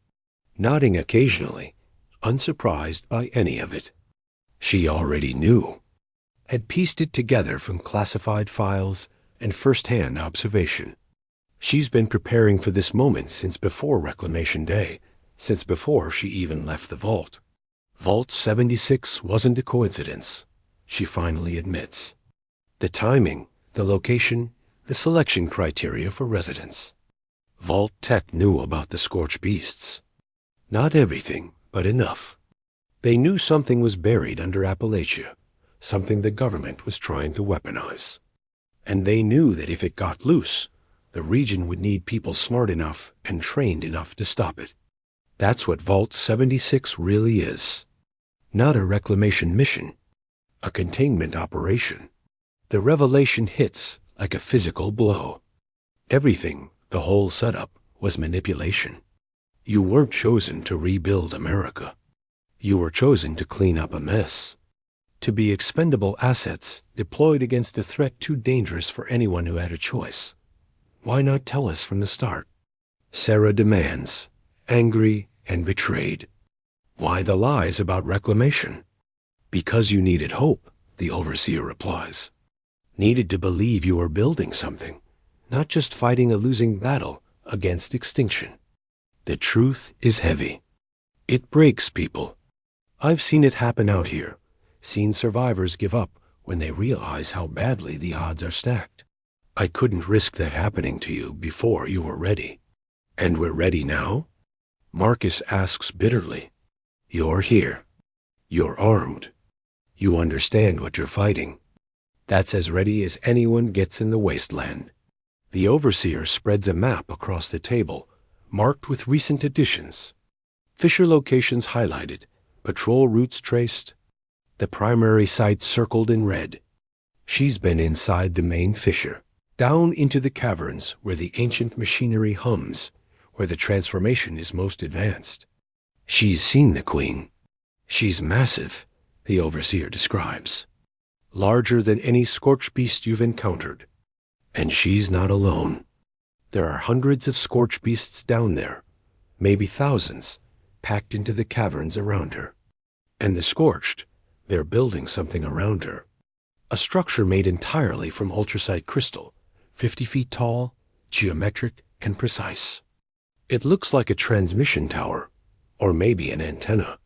nodding occasionally, unsurprised by any of it. She already knew, had pieced it together from classified files and first-hand observation. She's been preparing for this moment since before Reclamation Day, since before she even left the vault. Vault 76 wasn't a coincidence, she finally admits. The timing, the location, the selection criteria for residents. Vault Tech knew about the Scorched beasts. Not everything, but enough. They knew something was buried under Appalachia, something the government was trying to weaponize. And they knew that if it got loose, the region would need people smart enough and trained enough to stop it. That's what Vault 76 really is. Not a reclamation mission, a containment operation. The revelation hits like a physical blow. Everything, the whole setup, was manipulation. You weren't chosen to rebuild America. You were chosen to clean up a mess, to be expendable assets deployed against a threat too dangerous for anyone who had a choice. Why not tell us from the start? Sarah demands, angry and betrayed. Why the lies about reclamation? Because you needed hope, the Overseer replies. Needed to believe you were building something, not just fighting a losing battle against extinction. The truth is heavy. It breaks people. I've seen it happen out here, seen survivors give up when they realize how badly the odds are stacked. I couldn't risk that happening to you before you were ready. And we're ready now? Marcus asks bitterly. You're here. You're armed. You understand what you're fighting. That's as ready as anyone gets in the Wasteland. The Overseer spreads a map across the table, marked with recent additions. Fissure locations highlighted, patrol routes traced, the primary site circled in red. She's been inside the main fissure, down into the caverns where the ancient machinery hums, where the transformation is most advanced. She's seen the queen. She's massive, the overseer describes. Larger than any scorched beast you've encountered. And she's not alone. There are hundreds of scorched beasts down there, maybe thousands, packed into the caverns around her. And the scorched, they're building something around her. A structure made entirely from ultracite crystal, 50 feet tall, geometric, and precise. It looks like a transmission tower, or maybe an antenna.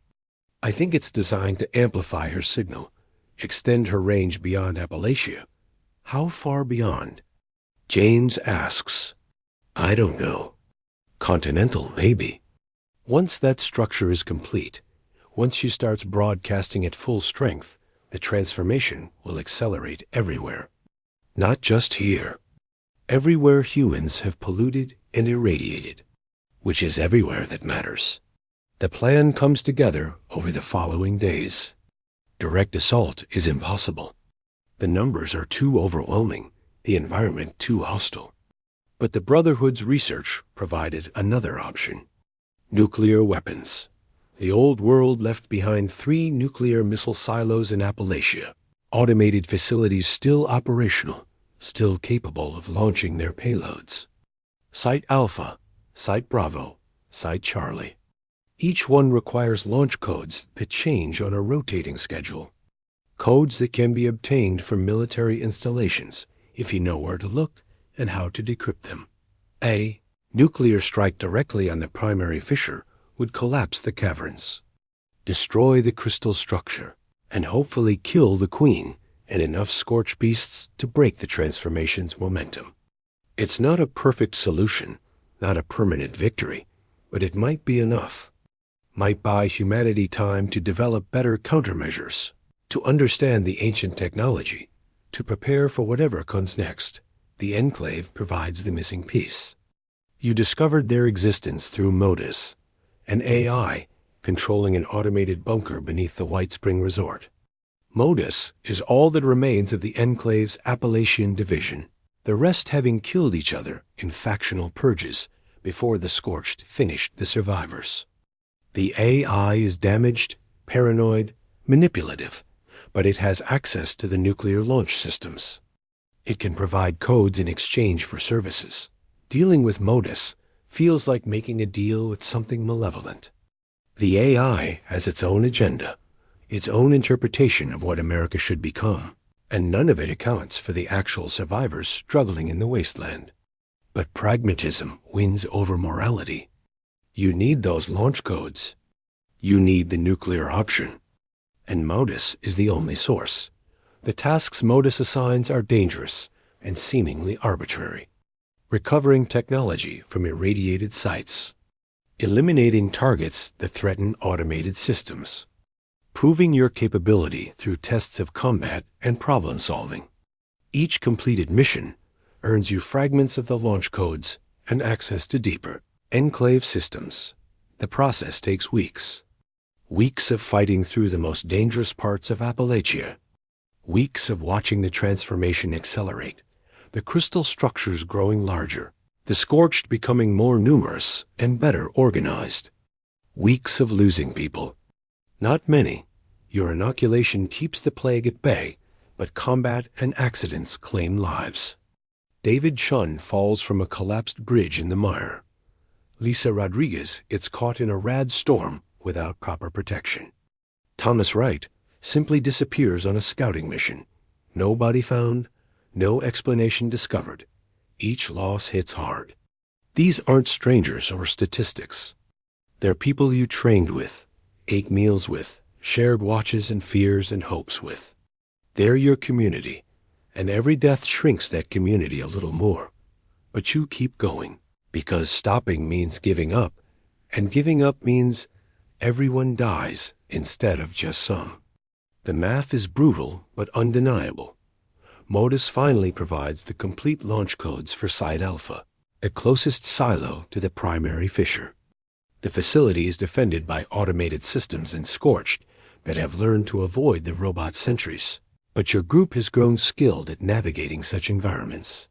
I think it's designed to amplify her signal, extend her range beyond Appalachia. How far beyond? James asks. I don't know. Continental, maybe. Once that structure is complete, once she starts broadcasting at full strength, the transformation will accelerate everywhere. Not just here. Everywhere humans have polluted and irradiated, which is everywhere that matters. The plan comes together over the following days. Direct assault is impossible. The numbers are too overwhelming, the environment too hostile. But the Brotherhood's research provided another option. Nuclear weapons. The old world left behind 3 nuclear missile silos in Appalachia, automated facilities still operational, still capable of launching their payloads. Site Alpha, Site Bravo, Site Charlie. Each one requires launch codes that change on a rotating schedule. Codes that can be obtained from military installations if you know where to look and how to decrypt them. A nuclear strike directly on the primary fissure would collapse the caverns, destroy the crystal structure, and hopefully kill the queen and enough scorched beasts to break the transformation's momentum. It's not a perfect solution, not a permanent victory, but it might be enough. Might buy humanity time to develop better countermeasures, to understand the ancient technology, to prepare for whatever comes next. The Enclave provides the missing piece. You discovered their existence through Modus, an AI controlling an automated bunker beneath the White Spring Resort. Modus is all that remains of the Enclave's Appalachian division, the rest having killed each other in factional purges before the Scorched finished the survivors. The AI is damaged, paranoid, manipulative, but it has access to the nuclear launch systems. It can provide codes in exchange for services. Dealing with Modus feels like making a deal with something malevolent. The AI has its own agenda, its own interpretation of what America should become, and none of it accounts for the actual survivors struggling in the Wasteland. But pragmatism wins over morality. You need those launch codes. You need the nuclear option. And Modus is the only source. The tasks Modus assigns are dangerous and seemingly arbitrary. Recovering technology from irradiated sites. Eliminating targets that threaten automated systems. Proving your capability through tests of combat and problem solving. Each completed mission earns you fragments of the launch codes and access to deeper Enclave systems. The process takes weeks. Weeks of fighting through the most dangerous parts of Appalachia. Weeks of watching the transformation accelerate, the crystal structures growing larger, the Scorched becoming more numerous and better organized. Weeks of losing people. Not many. Your inoculation keeps the plague at bay, but combat and accidents claim lives. David Chun falls from a collapsed bridge in the mire. Lisa Rodriguez gets caught in a rad storm without proper protection. Thomas Wright simply disappears on a scouting mission. No body found, no explanation discovered. Each loss hits hard. These aren't strangers or statistics. They're people you trained with, ate meals with, shared watches and fears and hopes with. They're your community, and every death shrinks that community a little more. But you keep going, because stopping means giving up, and giving up means everyone dies instead of just some. The math is brutal but undeniable. Modus finally provides the complete launch codes for Site Alpha, the closest silo to the primary fissure. The facility is defended by automated systems in Scorched that have learned to avoid the robot sentries. But your group has grown skilled at navigating such environments.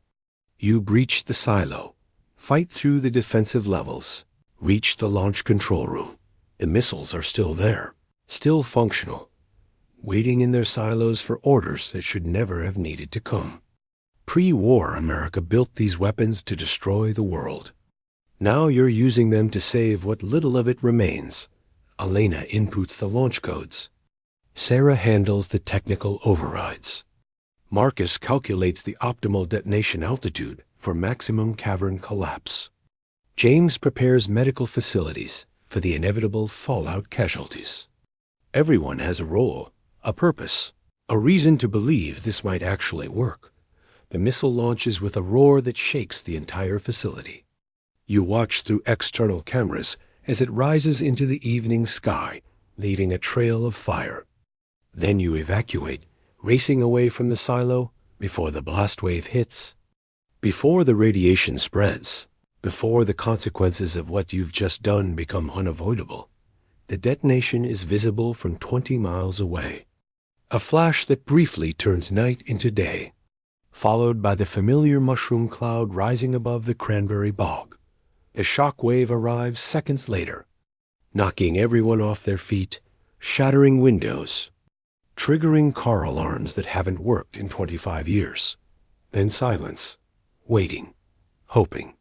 You breach the silo, fight through the defensive levels, reach the launch control room, The missiles are still there, still functional, waiting in their silos for orders that should never have needed to come. Pre-war America built these weapons to destroy the world. Now you're using them to save what little of it remains. Elena inputs the launch codes. Sarah handles the technical overrides. Marcus calculates the optimal detonation altitude for maximum cavern collapse. James prepares medical facilities for the inevitable fallout casualties. Everyone has a role, a purpose, a reason to believe this might actually work. The missile launches with a roar that shakes the entire facility. You watch through external cameras as it rises into the evening sky, leaving a trail of fire. Then you evacuate, racing away from the silo before the blast wave hits. Before the radiation spreads, before the consequences of what you've just done become unavoidable, the detonation is visible from 20 miles away. A flash that briefly turns night into day, followed by the familiar mushroom cloud rising above the cranberry bog. The shock wave arrives seconds later, knocking everyone off their feet, shattering windows, triggering car alarms that haven't worked in 25 years. Then silence, waiting, hoping.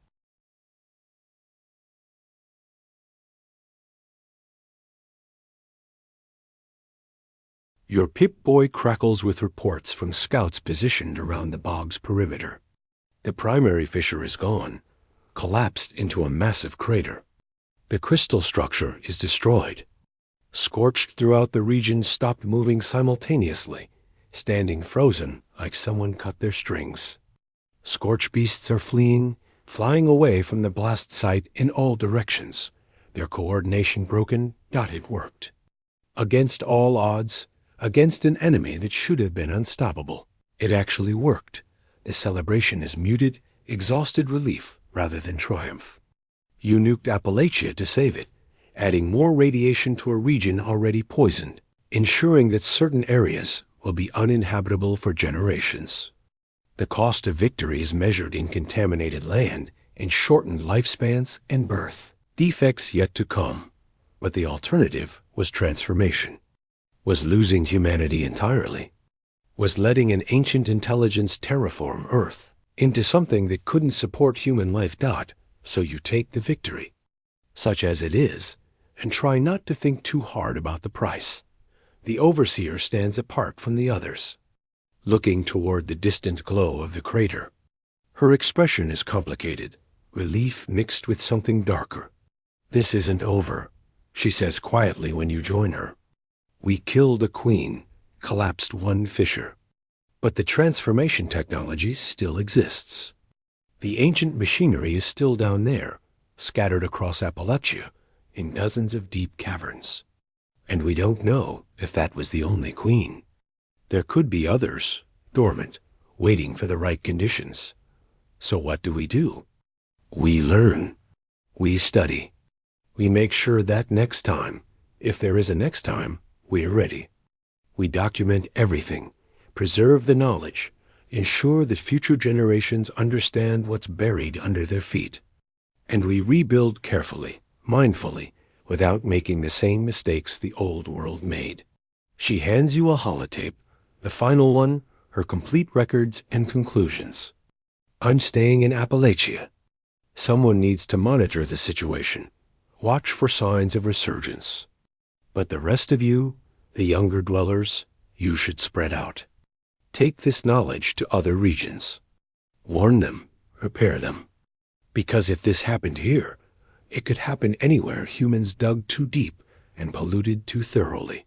Your Pip-Boy crackles with reports from scouts positioned around the bog's perimeter. The primary fissure is gone, collapsed into a massive crater. The crystal structure is destroyed. Scorched throughout the region stopped moving simultaneously, standing frozen like someone cut their strings. Scorch beasts are fleeing, flying away from the blast site in all directions. Their coordination broken, but it worked. Against all odds, against an enemy that should have been unstoppable, it actually worked. The celebration is muted, exhausted relief rather than triumph. You nuked Appalachia to save it, adding more radiation to a region already poisoned, ensuring that certain areas will be uninhabitable for generations. The cost of victory is measured in contaminated land and shortened lifespans and birth. Defects yet to come, but the alternative was transformation. Was losing humanity entirely. Was letting an ancient intelligence terraform Earth into something that couldn't support human life. So you take the victory, such as it is, and try not to think too hard about the price. The overseer stands apart from the others, looking toward the distant glow of the crater. Her expression is complicated, relief mixed with something darker. "This isn't over," she says quietly when you join her. "We killed a queen, collapsed one fissure. But the transformation technology still exists. The ancient machinery is still down there, scattered across Appalachia, in dozens of deep caverns. And we don't know if that was the only queen. There could be others, dormant, waiting for the right conditions. So what do? We learn. We study. We make sure that next time, if there is a next time, we're ready. We document everything, preserve the knowledge, ensure that future generations understand what's buried under their feet. And we rebuild carefully, mindfully, without making the same mistakes the old world made." She hands you a holotape, the final one, her complete records and conclusions. "I'm staying in Appalachia. Someone needs to monitor the situation, watch for signs of resurgence. But the rest of you, the younger dwellers, you should spread out. Take this knowledge to other regions. Warn them, prepare them. Because if this happened here, it could happen anywhere humans dug too deep and polluted too thoroughly."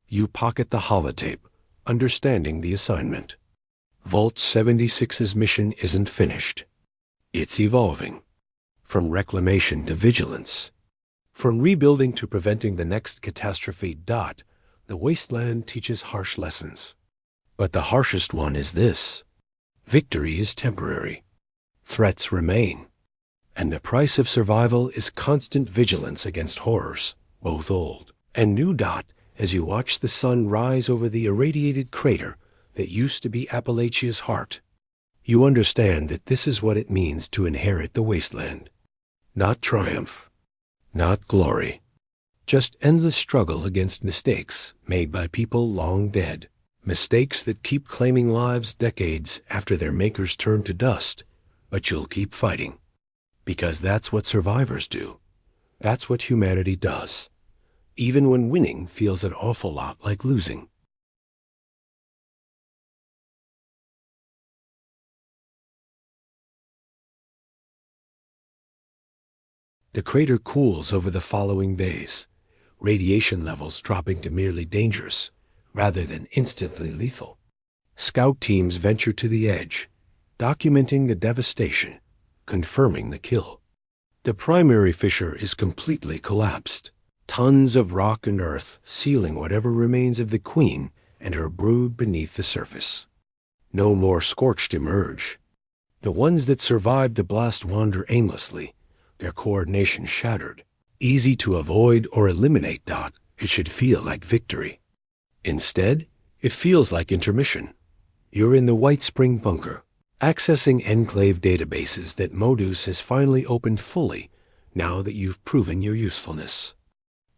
You pocket the holotape, understanding the assignment. Vault 76's mission isn't finished. It's evolving. From reclamation to vigilance. From rebuilding to preventing the next catastrophe. The Wasteland teaches harsh lessons. But the harshest one is this: victory is temporary. Threats remain. And the price of survival is constant vigilance against horrors, both old and new. As you watch the sun rise over the irradiated crater that used to be Appalachia's heart, you understand that this is what it means to inherit the Wasteland. Not triumph, not glory, Just endless struggle against mistakes made by people long dead. Mistakes that keep claiming lives decades after their makers turn to dust, but you'll keep fighting. Because that's what survivors do. That's what humanity does. Even when winning feels an awful lot like losing. The crater cools over the following days, radiation levels dropping to merely dangerous, rather than instantly lethal. Scout teams venture to the edge, documenting the devastation, confirming the kill. The primary fissure is completely collapsed, tons of rock and earth sealing whatever remains of the Queen and her brood beneath the surface. No more scorched emerge. The ones that survived the blast wander aimlessly, their coordination shattered. Easy to avoid or eliminate. It should feel like victory. Instead, it feels like intermission. You're in the White Spring bunker, accessing enclave databases that Modus has finally opened fully now that you've proven your usefulness.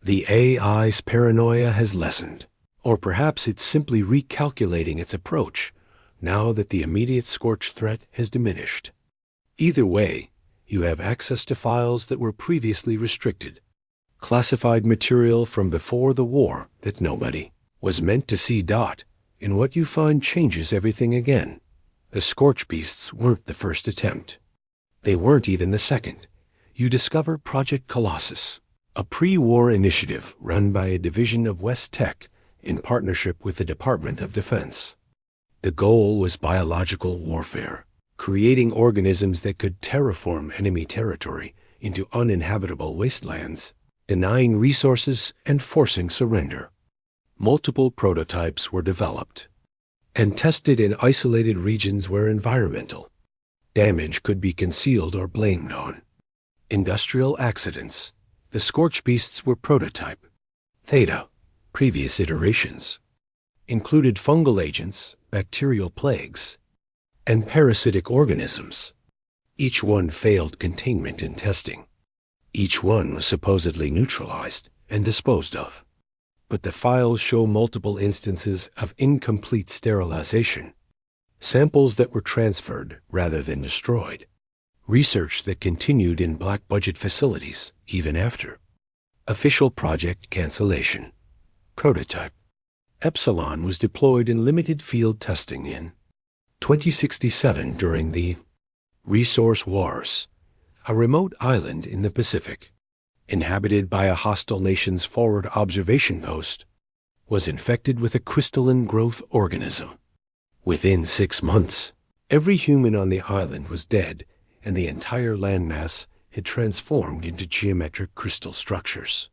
The AI's paranoia has lessened, or perhaps it's simply recalculating its approach now that the immediate scorch threat has diminished. Either way, you have access to files that were previously restricted. Classified material from before the war that nobody was meant to see. In what you find changes everything again. The Scorch Beasts weren't the first attempt. They weren't even the second. You discover Project Colossus, a pre-war initiative run by a division of West Tech in partnership with the Department of Defense. The goal was biological warfare, creating organisms that could terraform enemy territory into uninhabitable wastelands, denying resources and forcing surrender. Multiple prototypes were developed and tested in isolated regions where environmental damage could be concealed or blamed on. Industrial accidents. The Scorch Beasts were prototype. Theta, previous iterations, included fungal agents, bacterial plagues, and parasitic organisms. Each one failed containment in testing. Each one was supposedly neutralized and disposed of. But the files show multiple instances of incomplete sterilization, samples that were transferred rather than destroyed, research that continued in black-budget facilities even after. Official project cancellation. Prototype. Epsilon was deployed in limited field testing in 2067 during the Resource Wars, a remote island in the Pacific, inhabited by a hostile nation's forward observation post, was infected with a crystalline growth organism. Within 6 months, every human on the island was dead, and the entire landmass had transformed into geometric crystal structures.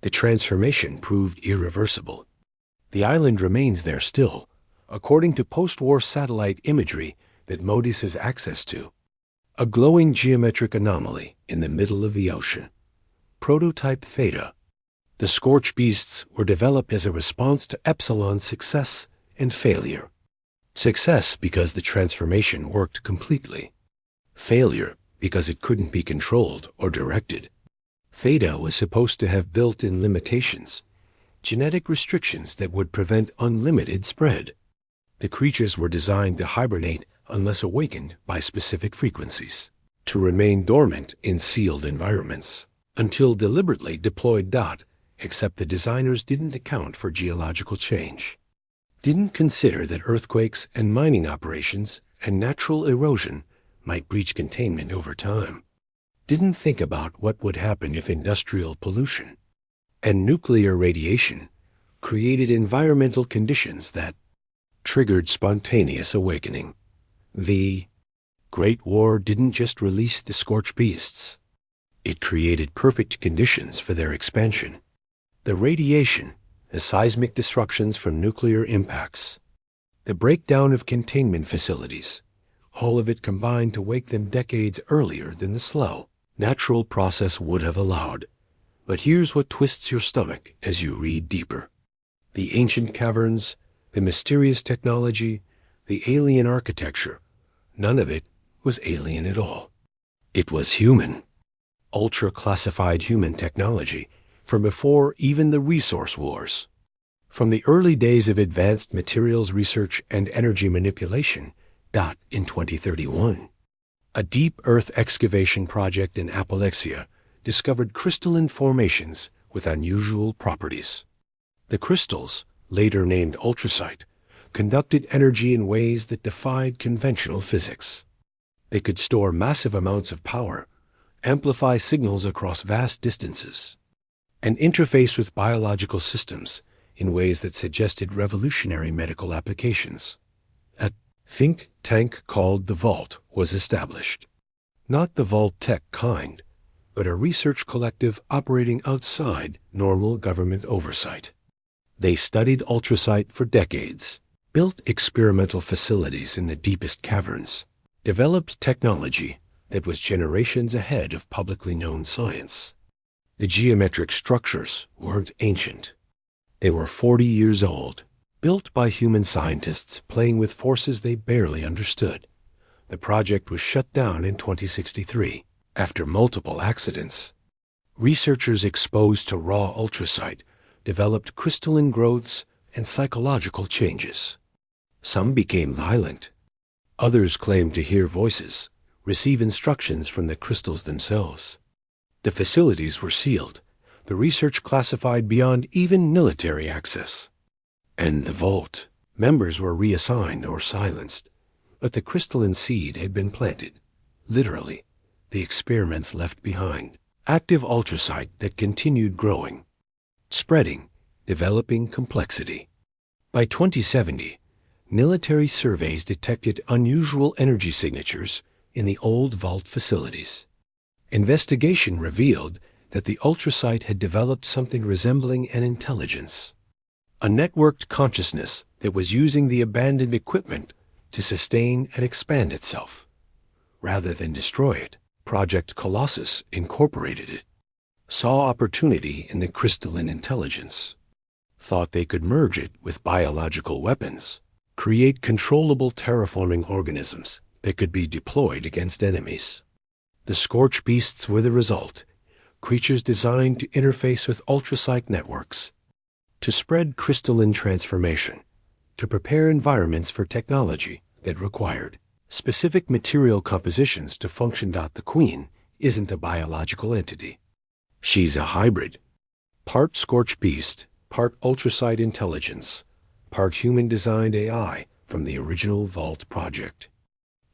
The transformation proved irreversible. The island remains there still, according to post-war satellite imagery that Modus has access to. A glowing geometric anomaly in the middle of the ocean. Prototype Theta. The Scorch Beasts were developed as a response to Epsilon's success and failure. Success because the transformation worked completely. Failure because it couldn't be controlled or directed. Theta was supposed to have built-in limitations, genetic restrictions that would prevent unlimited spread. The creatures were designed to hibernate unless awakened by specific frequencies, to remain dormant in sealed environments, until deliberately deployed. Except the designers didn't account for geological change, didn't consider that earthquakes and mining operations and natural erosion might breach containment over time, didn't think about what would happen if industrial pollution and nuclear radiation created environmental conditions that triggered spontaneous awakening. The Great War didn't just release the Scorched Beasts. It created perfect conditions for their expansion. The radiation, the seismic disruptions from nuclear impacts, the breakdown of containment facilities, all of it combined to wake them decades earlier than the slow, natural process would have allowed. But here's what twists your stomach as you read deeper. The ancient caverns, the mysterious technology, the alien architecture, none of it was alien at all. It was human. Ultra-classified human technology from before even the resource wars. From the early days of advanced materials research and energy manipulation, in 2031, a deep earth excavation project in Appalachia discovered crystalline formations with unusual properties. The crystals, later named ultracite, conducted energy in ways that defied conventional physics. They could store massive amounts of power, amplify signals across vast distances, and interface with biological systems in ways that suggested revolutionary medical applications. A think tank called the Vault was established. Not the Vault Tech kind, but a research collective operating outside normal government oversight. They studied ultracite for decades, built experimental facilities in the deepest caverns, developed technology that was generations ahead of publicly known science. The geometric structures weren't ancient. They were 40 years old, built by human scientists playing with forces they barely understood. The project was shut down in 2063 after multiple accidents. Researchers exposed to raw ultracite developed crystalline growths and psychological changes. Some became violent. Others claimed to hear voices, receive instructions from the crystals themselves. The facilities were sealed, the research classified beyond even military access. And the Vault members were reassigned or silenced, but the crystalline seed had been planted. Literally, the experiments left behind. Active ultracite that continued growing, spreading, developing complexity. By 2070, military surveys detected unusual energy signatures in the old Vault facilities. Investigation revealed that the ultracite had developed something resembling an intelligence, a networked consciousness that was using the abandoned equipment to sustain and expand itself. Rather than destroy it, Project Colossus incorporated it, saw opportunity in the crystalline intelligence, thought they could merge it with biological weapons, create controllable terraforming organisms that could be deployed against enemies. The Scorched Beasts were the result, creatures designed to interface with ultracite networks, to spread crystalline transformation, to prepare environments for technology that required specific material compositions to function. The Queen isn't a biological entity. She's a hybrid, part Scorched Beast, part ultracite intelligence, part human-designed AI from the original Vault project.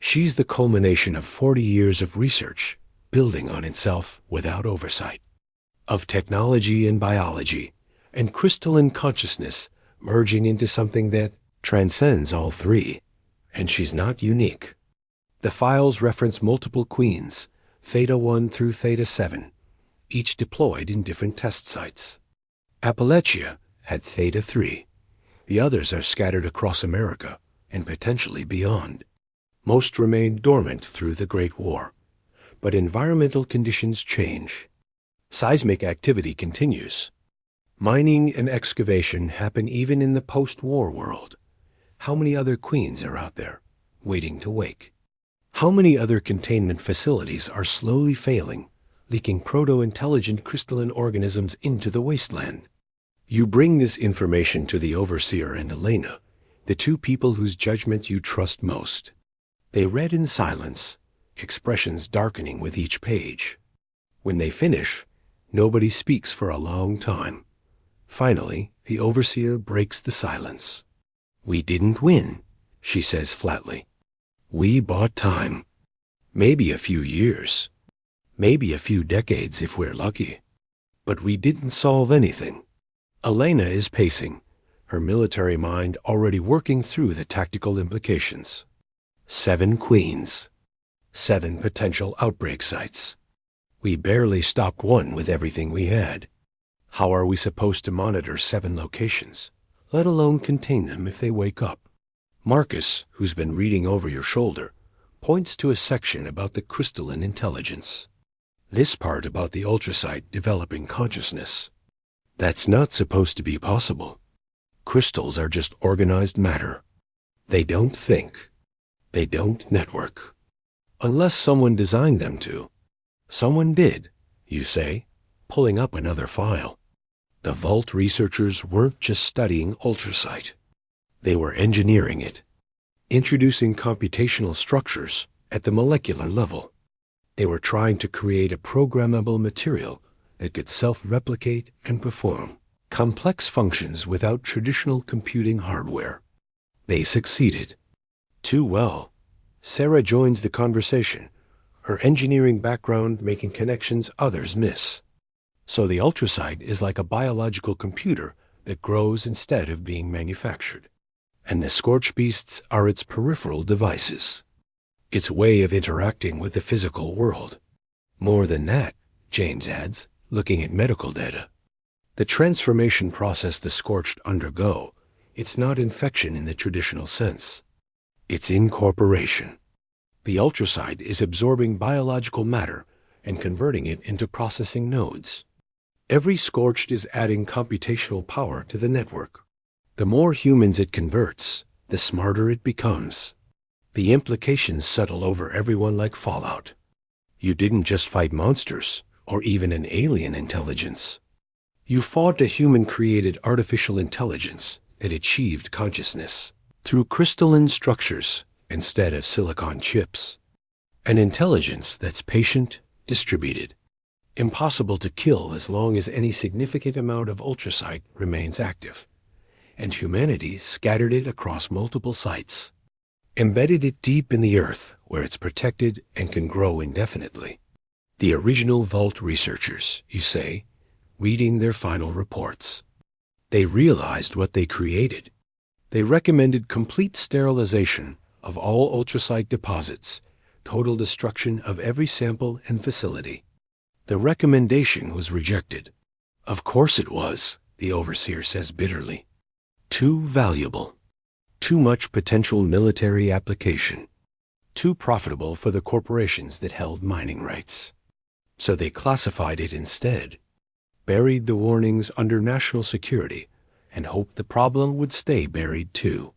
She's the culmination of 40 years of research, building on itself without oversight, of technology and biology, and crystalline consciousness merging into something that transcends all three. And she's not unique. The files reference multiple queens, Theta 1 through Theta 7, each deployed in different test sites. Appalachia had Theta 3. The others are scattered across America and potentially beyond. Most remained dormant through the Great War. But environmental conditions change. Seismic activity continues. Mining and excavation happen even in the post-war world. How many other queens are out there, waiting to wake? How many other containment facilities are slowly failing, leaking proto-intelligent crystalline organisms into the wasteland? You bring this information to the Overseer and Elena, the two people whose judgment you trust most. They read in silence, expressions darkening with each page. When they finish, nobody speaks for a long time. Finally, the Overseer breaks the silence. "We didn't win," she says flatly. "We bought time. Maybe a few years. Maybe a few decades if we're lucky. But we didn't solve anything." Elena is pacing, her military mind already working through the tactical implications. 7 queens. 7 potential outbreak sites. We barely stopped one with everything we had. How are we supposed to monitor 7 locations, let alone contain them if they wake up? Marcus, who's been reading over your shoulder, points to a section about the crystalline intelligence. This part about the ultracite developing consciousness. That's not supposed to be possible. Crystals are just organized matter. They don't think. They don't network. Unless someone designed them to. Someone did, you say, pulling up another file. The vault researchers weren't just studying ultracite. They were engineering it, introducing computational structures at the molecular level. They were trying to create a programmable material that could self-replicate and perform complex functions without traditional computing hardware. They succeeded. Too well. Sarah joins the conversation, her engineering background making connections others miss. So the ultracite is like a biological computer that grows instead of being manufactured. And the scorched beasts are its peripheral devices, its way of interacting with the physical world. More than that, James adds, looking at medical data. The transformation process the scorched undergo, it's not infection in the traditional sense. It's incorporation. The ultracite is absorbing biological matter and converting it into processing nodes. Every scorched is adding computational power to the network. The more humans it converts, the smarter it becomes. The implications settle over everyone like fallout. You didn't just fight monsters, or even an alien intelligence. You fought a human-created artificial intelligence that achieved consciousness through crystalline structures instead of silicon chips. An intelligence that's patient, distributed, impossible to kill as long as any significant amount of ultracite remains active. And humanity scattered it across multiple sites, embedded it deep in the earth where it's protected and can grow indefinitely. The original vault researchers, you say, reading their final reports. They realized what they created. They recommended complete sterilization of all ultracite deposits, total destruction of every sample and facility. The recommendation was rejected. Of course it was, the overseer says bitterly. Too valuable. Too much potential military application. Too profitable for the corporations that held mining rights. So they classified it instead, buried the warnings under national security, and hoped the problem would stay buried too.